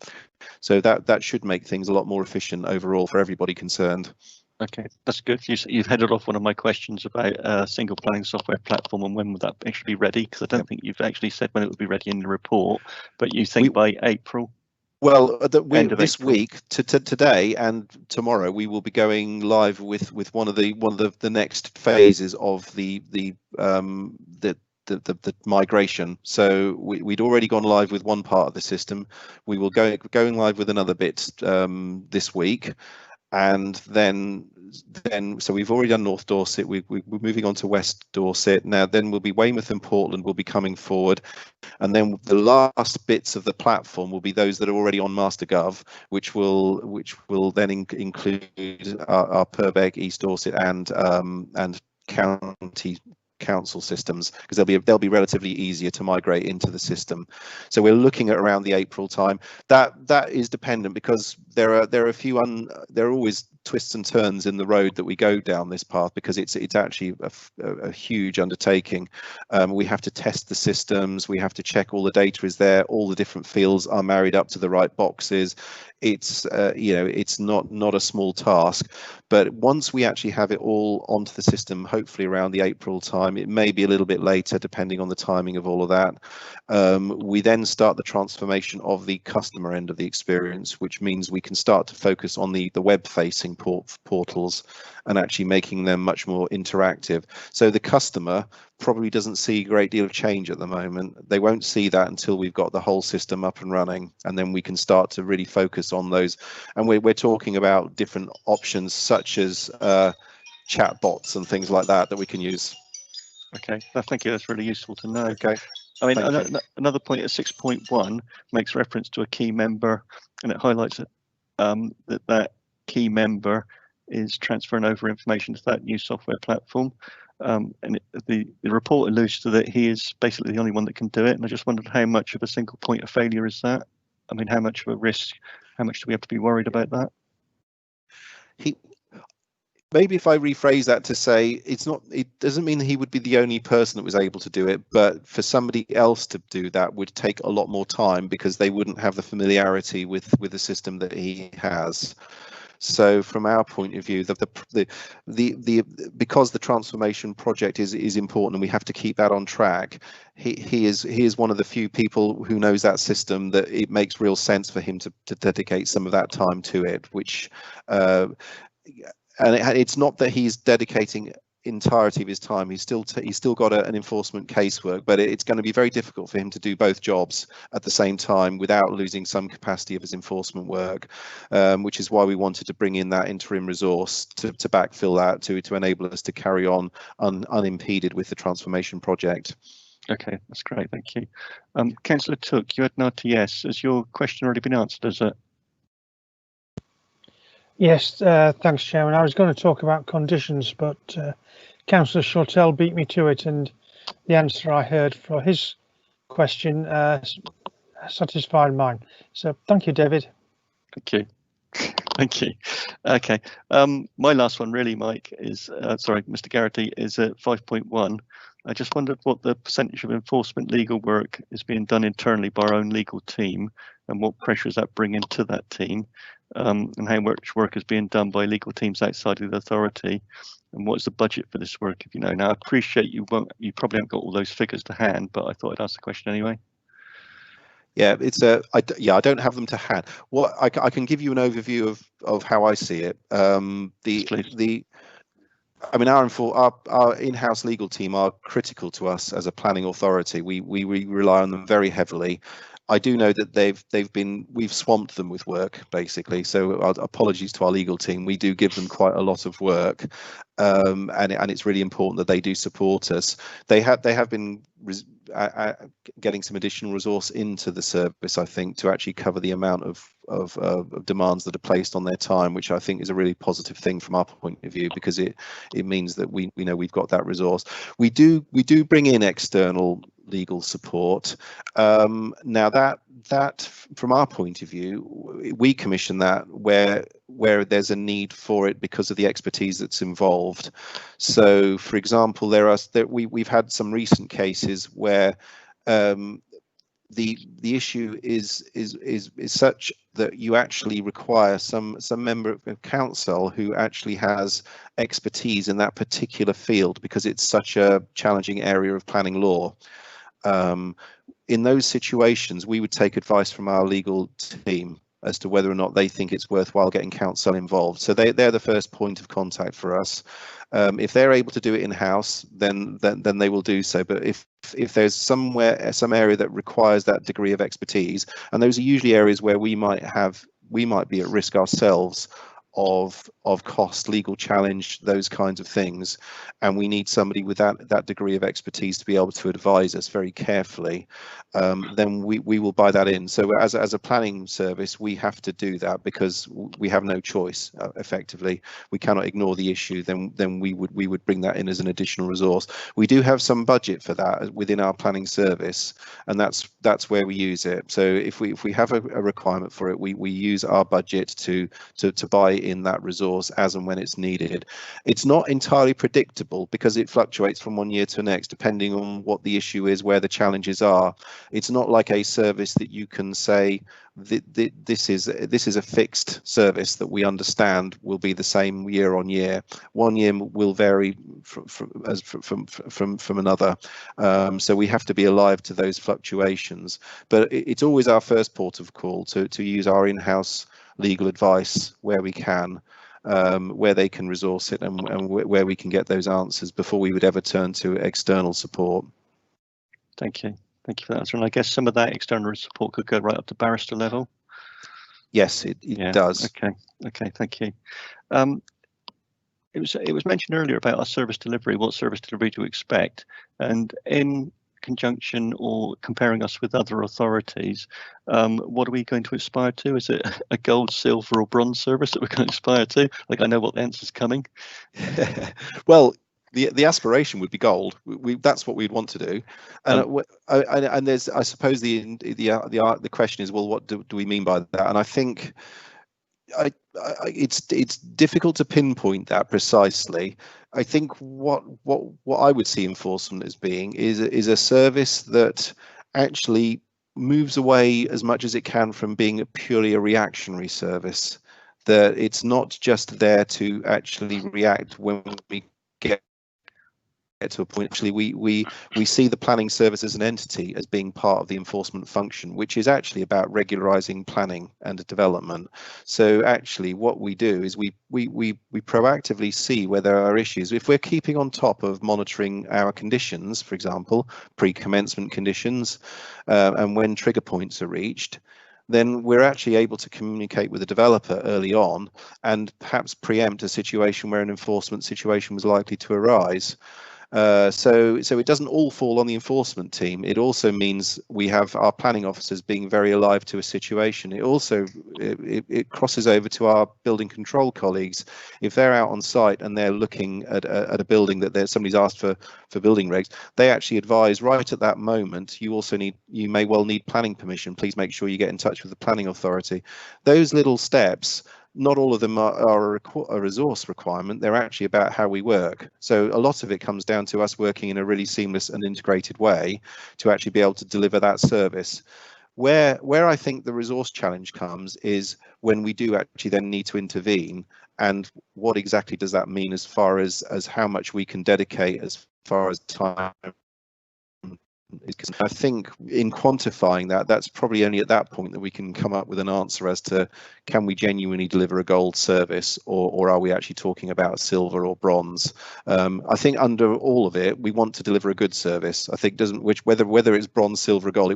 So that should make things a lot more efficient overall for everybody concerned.
Okay, that's good. You've headed off one of my questions about a single planning software platform and when would that actually be ready, because I don't think you've actually said when it would be ready in the report, but you think by April? Well, this week, today and tomorrow, we will be going live with one of the next phases of the migration. So we'd already gone live with one part of the system. We will going live with another bit this week. And then so we've already done North Dorset, we're moving on to West Dorset. Now then will be Weymouth and Portland will be coming forward, and then the last bits of the platform will be those that are already on MasterGov, which will then include our Purbeck, East Dorset and county council systems, because they'll be relatively easier to migrate into the system. So we're looking at around the April time. That is dependent, because there are always twists and turns in the road that we go down this path, because it's actually a huge undertaking. We have to test the systems, we have to check all the data is there, all the different fields are married up to the right boxes. It's it's not a small task, but once we actually have it all onto the system, hopefully around the April time, it may be a little bit later depending on the timing of all of that. We then start the transformation of the customer end of the experience, which means we can start to focus on the web-facing portals and actually making them much more interactive. So the customer probably doesn't see a great deal of change at the moment. They won't see that until we've got the whole system up and running, and then we can start to really focus on those. And we're talking about different options such as chat bots and things like that we can use. Okay, thank you. That's really useful to know.
Okay.
I mean, another point at 6.1 makes reference to a key member, and it highlights that key member is transferring over information to that new software platform. And the report alludes to that he is basically the only one that can do it. And I just wondered how much of a single point of failure is that? I mean, how much of a risk, how much do we have to be worried about that?
Maybe if I rephrase that to say it doesn't mean that he would be the only person that was able to do it, but for somebody else to do that would take a lot more time, because they wouldn't have the familiarity with the system that he has. So from our point of view, because the transformation project is important and we have to keep that on track, he is one of the few people who knows that system that it makes real sense for him to dedicate some of that time to it, which and it's not that he's dedicating entirety of his time. He's still got an enforcement casework, but it's going to be very difficult for him to do both jobs at the same time without losing some capacity of his enforcement work, which is why we wanted to bring in that interim resource to backfill that, to enable us to carry on unimpeded with the transformation project.
Okay, that's great, thank you. Councillor Tuke, you had an RTS. Has your question already been answered, has it?
Yes, thanks, Chairman. I was going to talk about conditions, but Councillor Shortell beat me to it, and the answer I heard for his question satisfied mine. So thank you, David.
Thank you. Thank you. Okay. My last one really, Mike, is, sorry, Mr. Garrity, is at 5.1. I just wondered what the percentage of enforcement legal work is being done internally by our own legal team, and what pressure is that bringing to that team, and how much work is being done by legal teams outside of the authority, and what's the budget for this work, if you know. Now, I appreciate you probably haven't got all those figures to hand, but I thought I'd ask the question anyway.
Yeah, I don't have them to hand. What I can give you an overview of how I see it. I mean, our in-house legal team are critical to us as a planning authority. We rely on them very heavily. I do know that we've swamped them with work, basically. So apologies to our legal team. We do give them quite a lot of work, and it's really important that they do support us. They have been getting some additional resource into the service, I think, to actually cover the amount of demands that are placed on their time, which I think is a really positive thing from our point of view, because it means that we know we've got that resource. We do bring in external legal support. Now that from our point of view, we commission that where there's a need for it because of the expertise that's involved. So, for example, we've had some recent cases where the issue is such that you actually require some member of council who actually has expertise in that particular field, because it's such a challenging area of planning law. In those situations, we would take advice from our legal team as to whether or not they think it's worthwhile getting counsel involved. So they're the first point of contact for us. If they're able to do it in-house, then they will do so. But if there's some area that requires that degree of expertise, and those are usually areas where we might be at risk ourselves of cost, legal challenge, those kinds of things, and we need somebody with that degree of expertise to be able to advise us very carefully, then we will buy that in. So as a planning service, we have to do that because we have no choice. Effectively, we cannot ignore the issue. Then we would bring that in as an additional resource. We do have some budget for that within our planning service, and that's where we use it. So if we have a requirement for it, we use our budget to buy in that resource as and when it's needed. It's not entirely predictable because it fluctuates from one year to the next depending on what the issue is, where the challenges are. It's not like a service that you can say this is a fixed service that we understand will be the same year on year. One year will vary from another, so we have to be alive to those fluctuations. But it's always our first port of call to use our in-house legal advice where we can, where they can resource it, and where we can get those answers before we would ever turn to external support.
Thank you for that answer. And I guess some of that external support could go right up to barrister level.
Yes, it does.
Okay, thank you. It was mentioned earlier about our service delivery. What service delivery do we expect? And in conjunction or comparing us with other authorities, what are we going to aspire to? Is it a gold, silver or bronze service that we're going to aspire to? Like, I know what the answer's coming.
Well, the aspiration would be gold. That's what we'd want to do, and there's, I suppose, the question is, well, what do we mean by that? And I think it's difficult to pinpoint that precisely. I think what I would see enforcement as being is a service that actually moves away as much as it can from being purely a reactionary service. That it's not just there to actually react when we get to a point. Actually, we see the planning service as an entity, as being part of the enforcement function, which is actually about regularizing planning and development. So actually what we do is we proactively see where there are issues. If we're keeping on top of monitoring our conditions, for example, pre-commencement conditions, and when trigger points are reached, then we're actually able to communicate with the developer early on and perhaps preempt a situation where an enforcement situation was likely to arise. So it doesn't all fall on the enforcement team. It also means we have our planning officers being very alive to a situation. It also it crosses over to our building control colleagues. If they're out on site and they're looking at a building that somebody's asked for building regs, they actually advise right at that moment, you may well need planning permission. Please make sure you get in touch with the planning authority. Those little steps not all of them are a resource requirement. They're actually about how we work. So a lot of it comes down to us working in a really seamless and integrated way to actually be able to deliver that service. Where I think the resource challenge comes is when we do actually then need to intervene, and what exactly does that mean as far as how much we can dedicate as far as time. Because I think in quantifying that, that's probably only at that point that we can come up with an answer as to, can we genuinely deliver a gold service, or are we actually talking about silver or bronze? I think under all of it, we want to deliver a good service. I think whether it's bronze, silver, or gold, we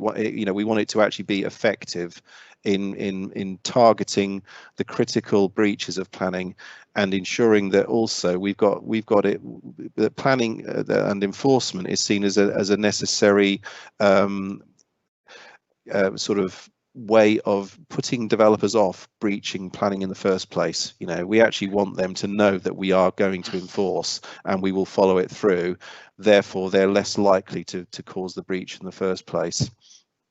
want it to actually be effective in targeting the critical breaches of planning, and ensuring that also we've got it, the planning and enforcement is seen as a necessary sort of way of putting developers off breaching planning in the first place. We actually want them to know that we are going to enforce and we will follow it through. Therefore, they're less likely to cause the breach in the first place.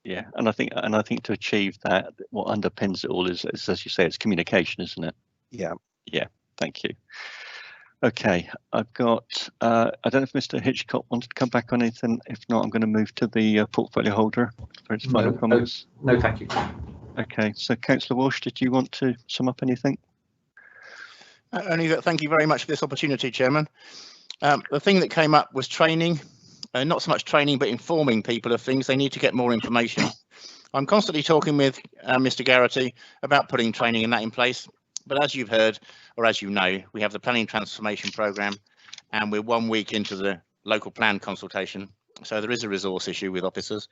Yeah, and I think to achieve that, what underpins it all is, as you say, it's communication, isn't it?
Yeah.
Yeah. Thank you. Okay, I've got, I don't know if Mr. Hitchcock wanted to come back on anything. If not, I'm going to move to the portfolio holder for his final comments.
No, thank you.
Okay, so Councillor Walsh, did you want to sum up anything?
Only that, thank you very much for this opportunity, Chairman. The thing that came up was training, not so much training, but informing people of things. They need to get more information. I'm constantly talking with Mr. Garrity about putting training and that in place. But as you've heard, or as you know, we have the planning transformation programme, and we're 1 week into the local plan consultation. So there is a resource issue with officers.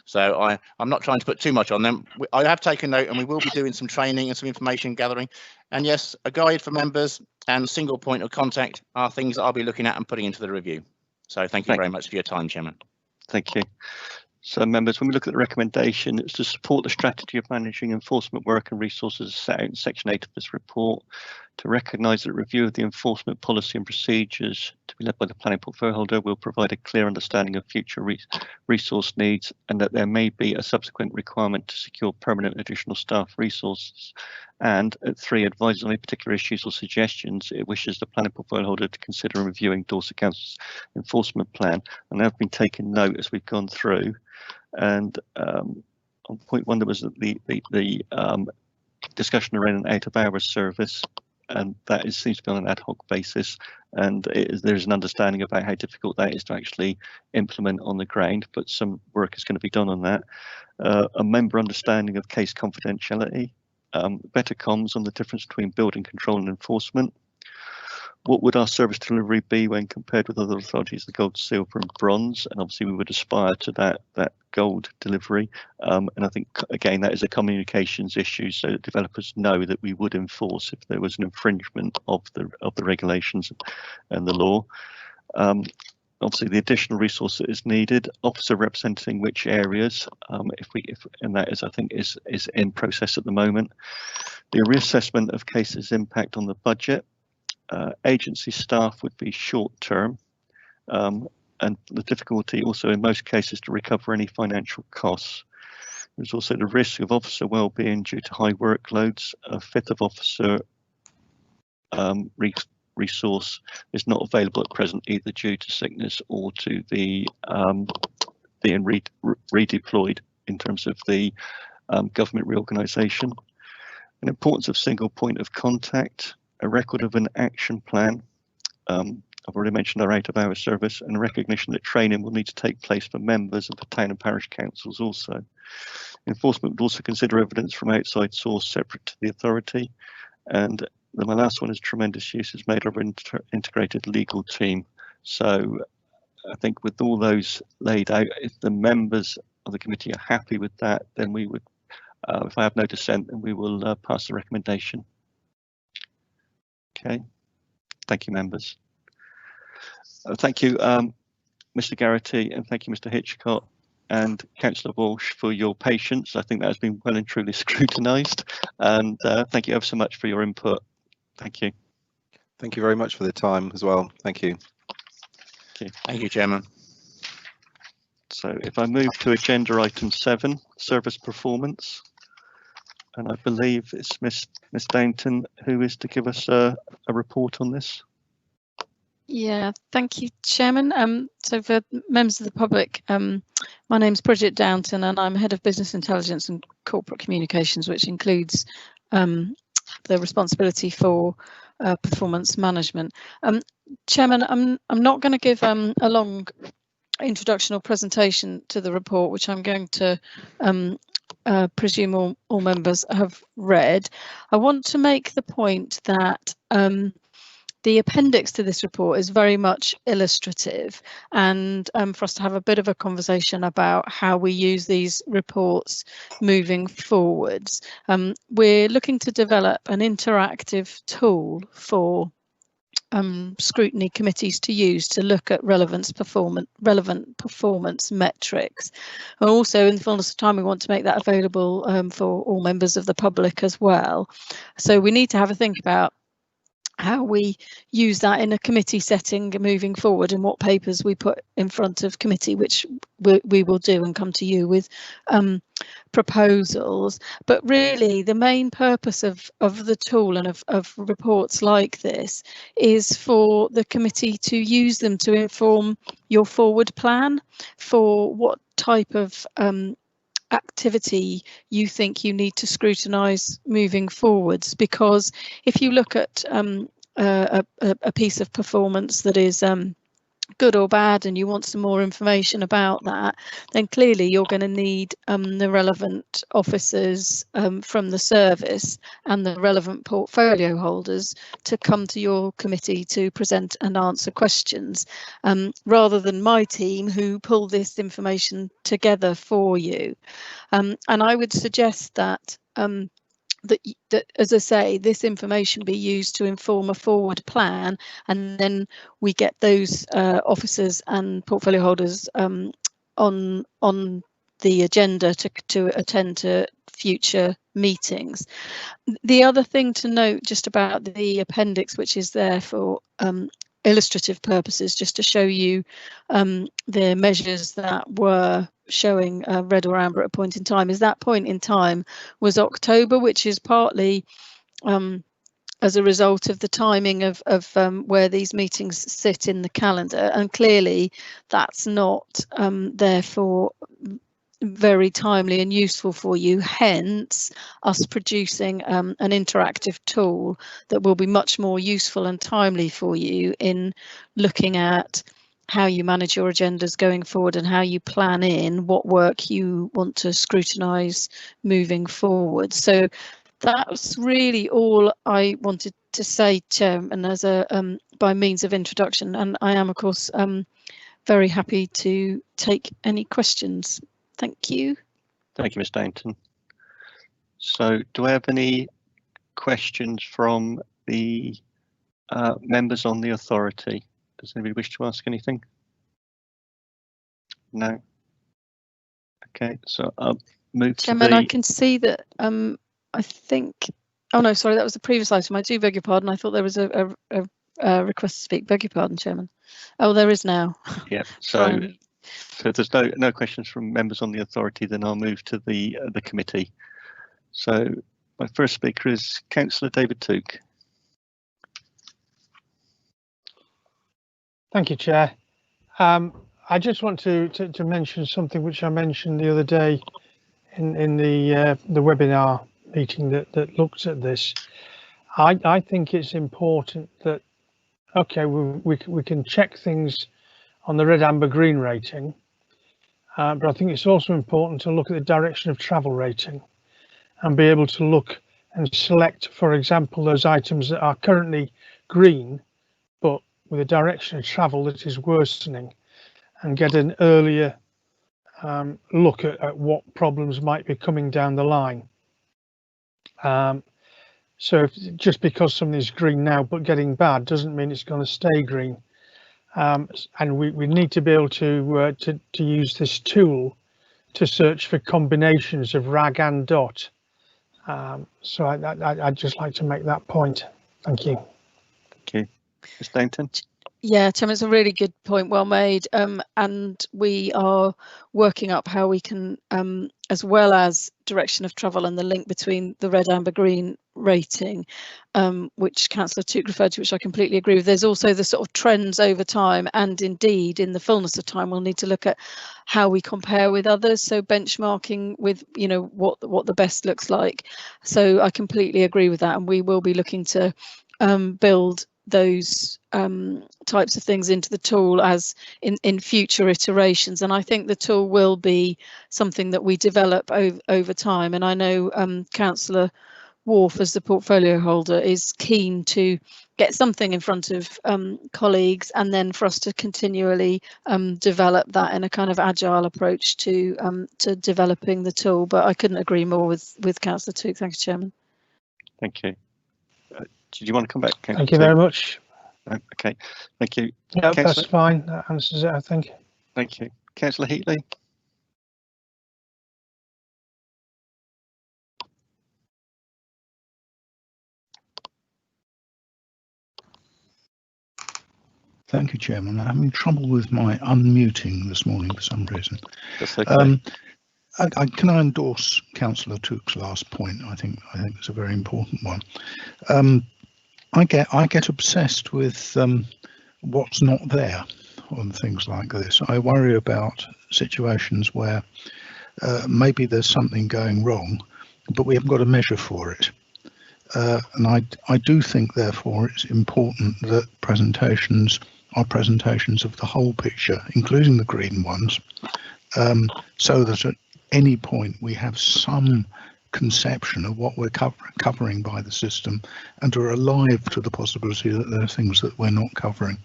So I'm not trying to put too much on them. I have taken note, and we will be doing some training and some information gathering. And yes, a guide for members and single point of contact are things that I'll be looking at and putting into the review. So thank you very much for your time, Chairman.
Thank you. So members, when we look at the recommendation, it's to support the strategy of managing enforcement work and resources set out in section 8 of this report, to recognise that review of the enforcement policy and procedures to be led by the planning portfolio holder will provide a clear understanding of future resource needs, and that there may be a subsequent requirement to secure permanent additional staff resources. And at 3, advises on any particular issues or suggestions it wishes the planning portfolio holder to consider reviewing Dorset Council's enforcement plan. And they've been taken note as we've gone through. And on point 1, there was the discussion around an out-of-hours service, and that seems to be on an ad hoc basis. And there's an understanding about how difficult that is to actually implement on the ground, but some work is going to be done on that. A member understanding of case confidentiality, better comms on the difference between building control and enforcement. What would our service delivery be when compared with other authorities, the gold, silver and bronze? And obviously we would aspire to that gold delivery. And I think, again, that is a communications issue, so that developers know that we would enforce if there was an infringement of the regulations and the law. Obviously, the additional resource that is needed, officer representing which areas, and that is, I think, is in process at the moment. The reassessment of cases' impact on the budget. Agency staff would be short term, and the difficulty also in most cases to recover any financial costs. There's also the risk of officer well-being due to high workloads. A fifth of officer resource is not available at present, either due to sickness or to the being redeployed in terms of the government reorganisation. An importance of single point of contact, a record of an action plan. I've already mentioned our out-of-hours service, and recognition that training will need to take place for members of the town and parish councils also. Enforcement would also consider evidence from outside source separate to the authority. And then my last one is tremendous use is made of an integrated legal team. So I think with all those laid out, if the members of the committee are happy with that, then we would, if I have no dissent, then we will pass the recommendation. Okay, thank you, members. Thank you, Mr. Garrity, and thank you, Mr. Hitchcock and Councillor Walsh, for your patience. I think that has been well and truly scrutinised, and thank you ever so much for your input. Thank you.
Thank you very much for the time as well. Thank you.
Thank you, Chairman.
So if I move to agenda item 7, service performance. And I believe it's Miss Dainton who is to give us a report on this.
Yeah, thank you, Chairman. So for members of the public, my name's Bridget Downton and I'm Head of Business Intelligence and Corporate Communications, which includes the responsibility for performance management. Chairman, I'm not going to give a long introduction or presentation to the report, which I'm going to presume all members have read. I want to make the point that the appendix to this report is very much illustrative, and for us to have a bit of a conversation about how we use these reports moving forwards. We're looking to develop an interactive tool for scrutiny committees to use to look at relevant performance metrics. And also, in the fullness of time, we want to make that available for all members of the public as well. So we need to have a think about how we use that in a committee setting moving forward and what papers we put in front of committee, which we will do and come to you with proposals. But really the main purpose of the tool and of reports like this is for the committee to use them to inform your forward plan for what type of activity you think you need to scrutinise moving forwards. Because if you look at a piece of performance that is good or bad and you want some more information about that, then clearly you're going to need the relevant officers from the service and the relevant portfolio holders to come to your committee to present and answer questions, rather than my team who pull this information together for you. And I would suggest that that, as I say, this information be used to inform a forward plan, and then we get those officers and portfolio holders on the agenda to attend to future meetings. The other thing to note just about the appendix, which is there for illustrative purposes, just to show you the measures that were showing red or amber at a point in time, is that point in time was October, which is partly as a result of the timing of where these meetings sit in the calendar, and clearly that's not therefore very timely and useful for you, hence us producing an interactive tool that will be much more useful and timely for you in looking at how you manage your agendas going forward and how you plan in what work you want to scrutinise moving forward. So that's really all I wanted to say, Chairman, as a by means of introduction, and I am of course very happy to take any questions. Thank you.
Thank you, Ms. Dainton. So do I have any questions from the members on the authority? Does anybody wish to ask anything? No. Okay, so I'll move
Chairman,
to the...
I can see that I think, oh no, sorry, that was the previous item. I do beg your pardon. I thought there was a request to speak. Beg your pardon, Chairman. Oh, there is now.
Yeah, so if there's no questions from members on the authority, then I'll move to the committee. So my first speaker is Councillor David Tuke.
Thank you, Chair. I just want to mention something which I mentioned the other day in the webinar meeting that looked at this. I think it's important that, okay, we can check things on the red, amber, green rating, but I think it's also important to look at the direction of travel rating and be able to look and select, for example, those items that are currently green but with a direction of travel that is worsening, and get an earlier look at what problems might be coming down the line. So just because something's green now but getting bad doesn't mean it's going to stay green. And we need to be able to use this tool to search for combinations of rag and dot. So I'd just like to make that point. Thank you.
Thank you. Ms. Dainton.
Yeah, Tim, it's a really good point, well made. And we are working up how we can, as well as direction of travel and the link between the red, amber, green rating, which Councillor Tuke referred to, which I completely agree with. There's also the sort of trends over time, and indeed in the fullness of time, we'll need to look at how we compare with others. So benchmarking with, you know, what the best looks like. So I completely agree with that, and we will be looking to build those types of things into the tool as in future iterations, and I think the tool will be something that we develop over time. And I know Councillor Wharf, as the portfolio holder, is keen to get something in front of colleagues, and then for us to continually develop that in a kind of agile approach to developing the tool. But I couldn't agree more with Councillor Tuke. Thanks, Chairman.
Thank you. Did you want to come back?
Thank you very much.
Okay, thank you.
Yeah,
Councillor,
that's fine. That answers it, I think.
thank you. Councillor Heatley.
Thank you, Chairman. I'm having trouble with my unmuting this morning for some reason.
That's okay.
Can I endorse Councillor Tuke's last point? I think it's a very important one. I get obsessed with what's not there on things like this. I worry about situations where maybe there's something going wrong, but we haven't got a measure for it. And I do think, therefore, it's important that presentations are presentations of the whole picture, including the green ones, so that at any point we have some conception of what we're covering by the system, and are alive to the possibility that there are things that we're not covering.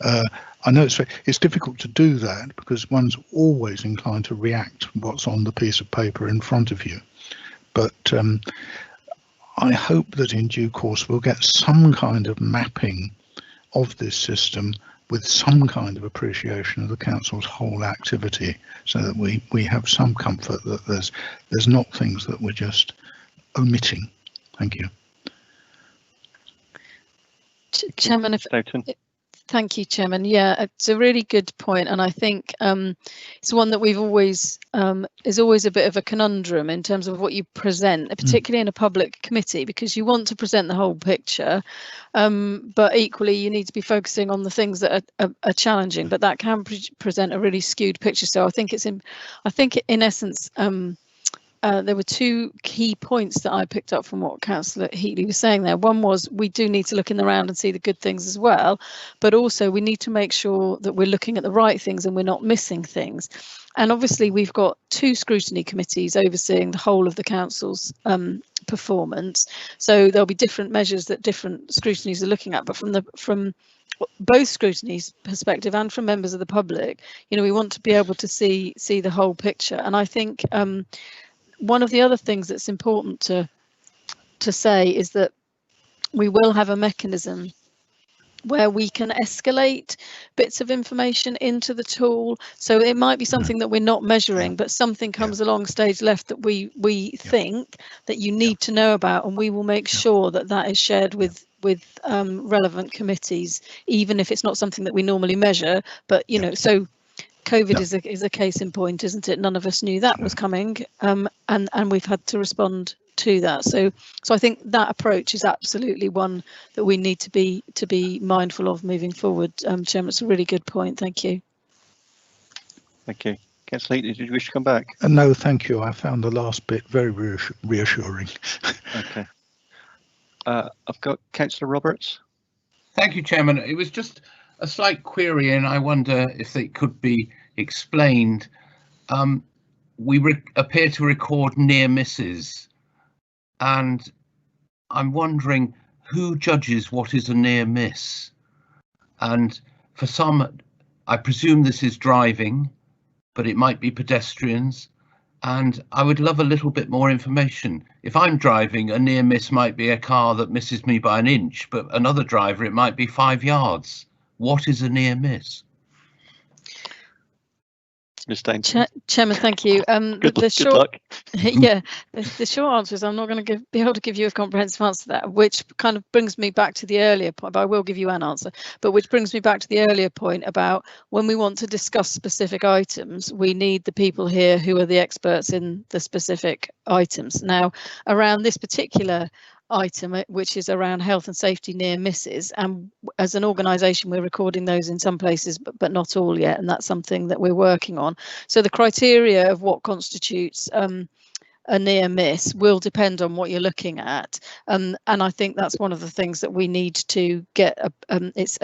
I know it's difficult to do that because one's always inclined to react to what's on the piece of paper in front of you, but I hope that in due course we'll get some kind of mapping of this system with some kind of appreciation of the council's whole activity, so that we have some comfort that there's not things that we're just omitting. Thank you.
Chairman, thank you, Chairman. Yeah, it's a really good point, and I think it's one that we've always is always a bit of a conundrum in terms of what you present, particularly in a public committee, because you want to present the whole picture, but equally you need to be focusing on the things that are challenging, but that can present a really skewed picture. So I think in essence, there were two key points that I picked up from what Councillor Heatley was saying there. One was we do need to look in the round and see the good things as well, but also we need to make sure that we're looking at the right things and we're not missing things. And obviously we've got two scrutiny committees overseeing the whole of the council's performance, so there'll be different measures that different scrutinies are looking at, but from both scrutinies perspective and from members of the public, you know, we want to be able to see the whole picture. And I think one of the other things that's important to say is that we will have a mechanism where we can escalate bits of information into the tool. So it might be something that we're not measuring, but something comes along stage left that we think that you need to know about, and we will make sure that that is shared with relevant committees, even if it's not something that we normally measure. But you know, so COVID is a case in point, isn't it? None of us knew that was coming, and we've had to respond to that. So I think that approach is absolutely one that we need to be mindful of moving forward. Chairman, it's a really good point. Thank you.
Thank you. Councillor, did you wish to come back?
No, thank you. I found the last bit very reassuring.
Okay. I've got Councillor Roberts.
Thank you, Chairman. It was just a slight query, and I wonder if it could be explained. We appear to record near misses, and I'm wondering who judges what is a near miss. And for some, I presume this is driving, but it might be pedestrians, and I would love a little bit more information. If I'm driving, a near miss might be a car that misses me by an inch, but another driver, it might be 5 yards. What is a near miss?
Ms. Dainton.
Chairman, thank you.
Good
short,
luck.
Yeah, the short answer is I'm not going to be able to give you a comprehensive answer to that, which kind of brings me back to the earlier point, but I will give you an answer, but which brings me back to the earlier point about when we want to discuss specific items, we need the people here who are the experts in the specific items. Now, around this particular item, which is around health and safety near misses, and as an organisation we're recording those in some places but not all yet, and that's something that we're working on. So the criteria of what constitutes a near miss will depend on what you're looking at, and I think that's one of the things that we need to get it's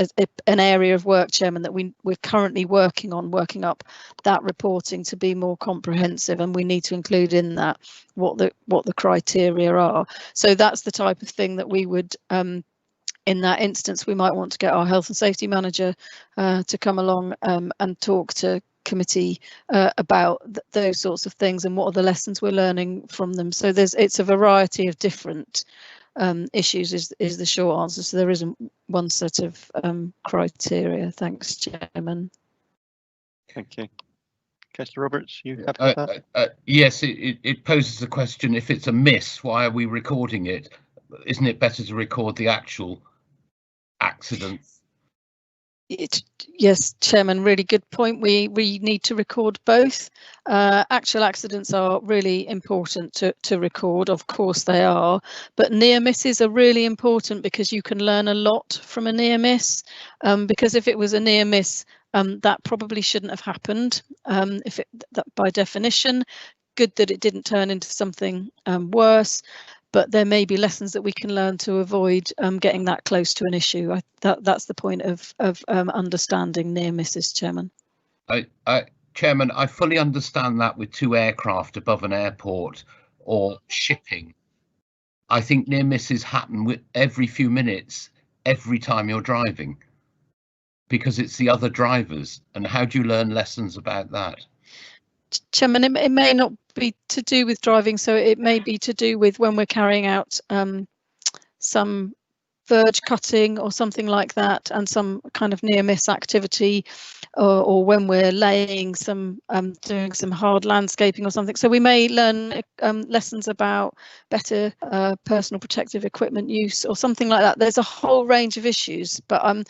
an area of work, Chairman, that we're currently working on, working up that reporting to be more comprehensive, and we need to include in that what the criteria are. So that's the type of thing that we would in that instance we might want to get our health and safety manager to come along and talk to committee about those sorts of things and what are the lessons we're learning from them. So it's a variety of different issues is the short answer. So there isn't one set of criteria. Thanks, Chairman.
Thank you. Councillor Roberts, you happy with that?
Yes, it poses the question, if it's a miss, why are we recording it? Isn't it better to record the actual accident?
Yes, Chairman, really good point. We need to record both. Actual accidents are really important to record, of course they are, but near misses are really important because you can learn a lot from a near miss, because if it was a near miss, that probably shouldn't have happened. That by definition, good that it didn't turn into something worse. But there may be lessons that we can learn to avoid getting that close to an issue. That's the point of understanding near misses, Chairman.
Chairman, I fully understand that with 2 aircraft above an airport or shipping. I think near misses happen with every few minutes, every time you're driving, because it's the other drivers. And how do you learn lessons about that?
Chairman, it may not be to do with driving, so it may be to do with when we're carrying out some verge cutting or something like that, and some kind of near miss activity, or when we're laying some doing some hard landscaping or something. So we may learn lessons about better personal protective equipment use or something like that. There's a whole range of issues, but I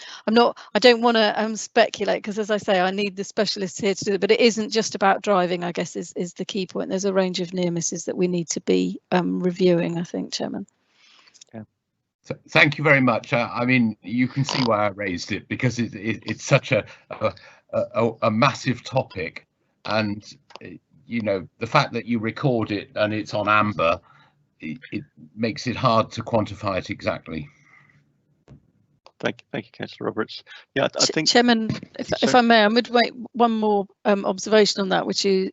don't want to speculate, because as I say, I need the specialists here to do it, but it isn't just about driving, I guess is the key point. There's a range of near misses that we need to be reviewing, I think, Chairman.
Thank you very much. I mean, you can see why I raised it, because it's such a massive topic, and you know, the fact that you record it and it's on amber, it makes it hard to quantify it exactly.
Thank you, Councillor Roberts. Yeah, I think,
Chairman, if I may, I would make one more observation on that, which is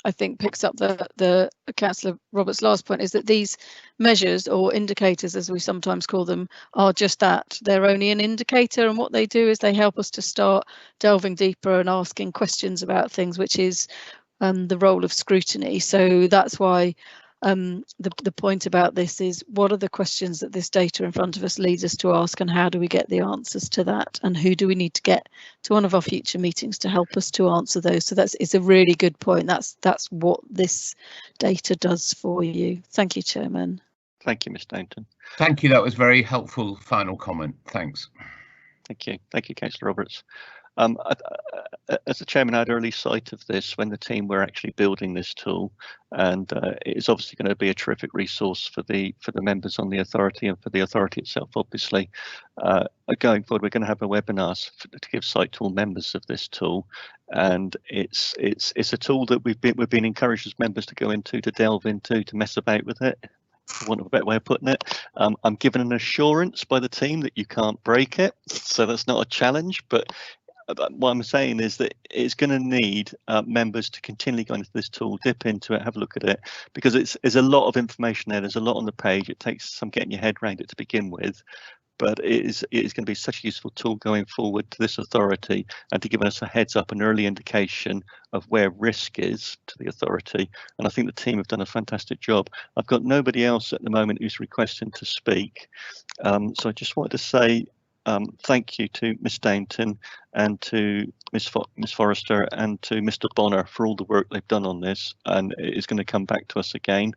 I think picks up the Councillor Roberts' last point, is that these measures, or indicators as we sometimes call them, are just that. They're only an indicator, and what they do is they help us to start delving deeper and asking questions about things, which is the role of scrutiny. So that's why the point about this is, what are the questions that this data in front of us leads us to ask, and how do we get the answers to that, and who do we need to get to one of our future meetings to help us to answer those? So it's a really good point. That's what this data does for you. Thank you, Chairman.
Thank you, Ms. Dainton.
Thank you. That was very helpful final comment. Thanks.
Thank you, Councillor Roberts. As the Chairman, I had early sight of this when the team were actually building this tool, and it is obviously going to be a terrific resource for the members on the authority, and for the authority itself. Obviously, going forward, we're going to have a webinar to give sight to all members of this tool, and it's a tool that we've been encouraged as members to go into, to delve into, to mess about with it, for want of a better way of putting it. I'm given an assurance by the team that you can't break it, so that's not a challenge, but what I'm saying is that it's going to need members to continually go into this tool, dip into it, have a look at it, because there's a lot of information there. There's a lot on the page. It takes some getting your head around it to begin with, but it is going to be such a useful tool going forward to this authority, and to give us a heads up, an early indication of where risk is to the authority. And I think the team have done a fantastic job. I've got nobody else at the moment who's requesting to speak, so I just wanted to say, thank you to Miss Dainton and to Miss Forrester and to Mr. Bonner for all the work they've done on this, and it is going to come back to us again.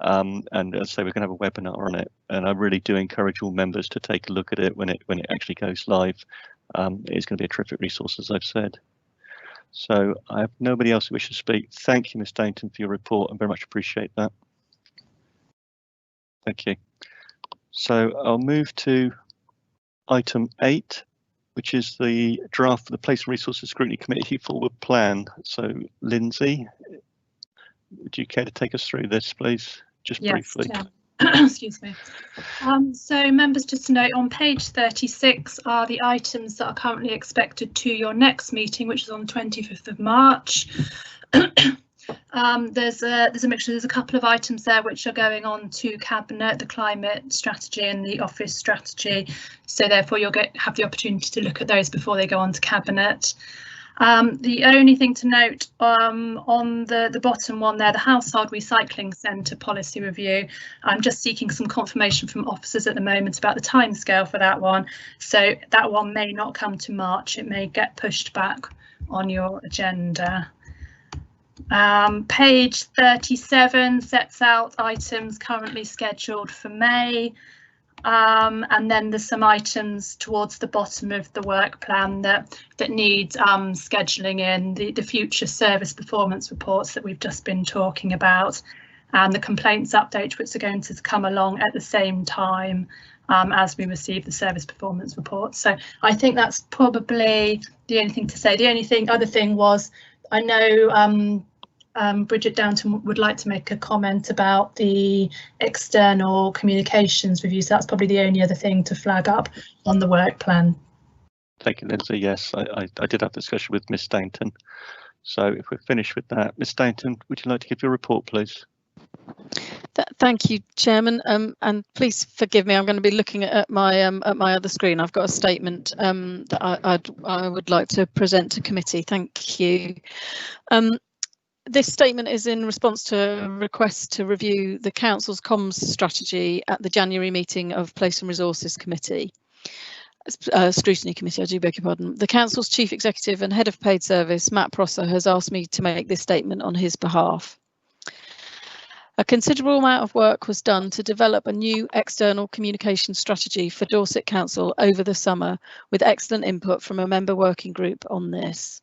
And as I say, we're going to have a webinar on it, and I really do encourage all members to take a look at it when it actually goes live. It's going to be a terrific resource, as I've said. So I have nobody else who wishes to speak. Thank you, Miss Dainton, for your report. I very much appreciate that. Thank you. So I'll move to item 8, which is the draft for the Place and Resources Scrutiny Committee forward plan. So Lindsay, would you care to take us through this, please? Just briefly.
Yeah. Excuse me. So members, just to note, on page 36 are the items that are currently expected to your next meeting, which is on the 25th of March. There's a mixture. There's a couple of items there which are going on to Cabinet, the climate strategy and the office strategy. So therefore you'll have the opportunity to look at those before they go on to Cabinet. The only thing to note on the bottom one there, the Household Recycling Centre policy review, I'm just seeking some confirmation from officers at the moment about the timescale for that one. So that one may not come to March, it may get pushed back on your agenda. Page 37 sets out items currently scheduled for May. And then there's some items towards the bottom of the work plan that need scheduling in, the future service performance reports that we've just been talking about, and the complaints update, which are going to come along at the same time as we receive the service performance reports. So I think that's probably the only thing to say. The only other thing was, I know Bridget Downton would like to make a comment about the external communications review, so that's probably the only other thing to flag up on the work plan.
Thank you, Lindsay. Yes, I did have a discussion with Miss Dainton. So if we're finished with that, Miss Dainton, would you like to give your report, please?
Thank you, Chairman, and please forgive me. I'm going to be looking at my other screen. I've got a statement that I would like to present to committee. Thank you. This statement is in response to a request to review the Council's comms strategy at the January meeting of Place and Resources Committee. Scrutiny Committee, I do beg your pardon. The Council's Chief Executive and Head of Paid Service, Matt Prosser, has asked me to make this statement on his behalf. A considerable amount of work was done to develop a new external communication strategy for Dorset Council over the summer, with excellent input from a member working group on this.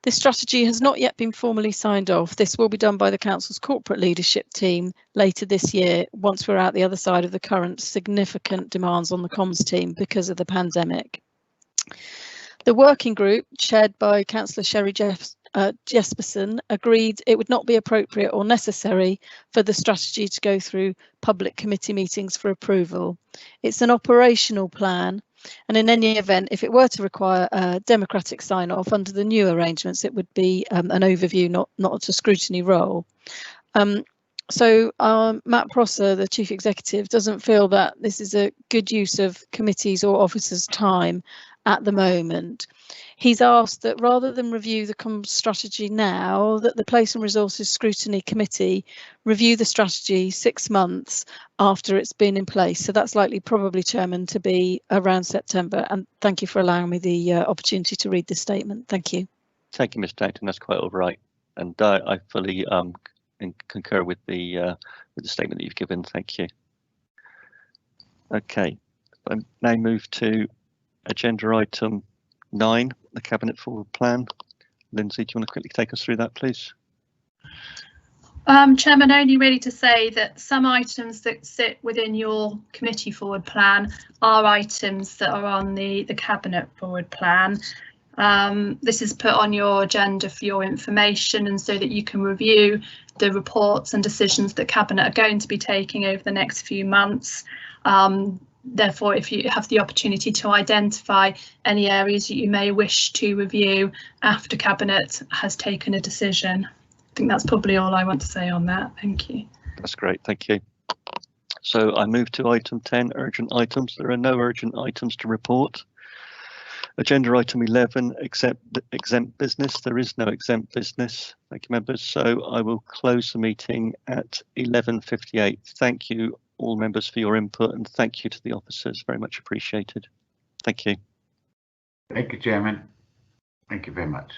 This strategy has not yet been formally signed off. This will be done by the Council's corporate leadership team later this year, once we're out the other side of the current significant demands on the comms team because of the pandemic. The working group, chaired by Councillor Sherry Jesperson, agreed it would not be appropriate or necessary for the strategy to go through public committee meetings for approval. It's an operational plan, and in any event, if it were to require a democratic sign-off under the new arrangements, it would be an overview, not a scrutiny role. So Matt Prosser, the Chief Executive, doesn't feel that this is a good use of committees or officers' time at the moment. He's asked that rather than review the comms strategy now, that the Place and Resources Scrutiny Committee review the strategy 6 months after it's been in place. So that's likely, probably, Chairman, to be around September. And thank you for allowing me the opportunity to read this statement. Thank you.
Thank you, Ms. Dainton. That's quite all right. And I fully concur with the statement that you've given. Thank you. Okay, I now move to agenda item 9, the Cabinet Forward Plan. Lindsay, do you want to quickly take us through that, please?
Chairman, only really to say that some items that sit within your committee forward plan are items that are on the Cabinet Forward Plan. This is put on your agenda for your information and so that you can review the reports and decisions that Cabinet are going to be taking over the next few months. Therefore, if you have the opportunity to identify any areas that you may wish to review after Cabinet has taken a decision. I think that's probably all I want to say on that. Thank you.
That's great, thank you. So I move to item 10, urgent items. There are no urgent items to report. Agenda item 11, exempt business. There is no exempt business. Thank you, members. So I will close the meeting at 11:58. Thank you, all members, for your input, and thank you to the officers. Very much appreciated. Thank you.
Thank you, Chairman. Thank you very much.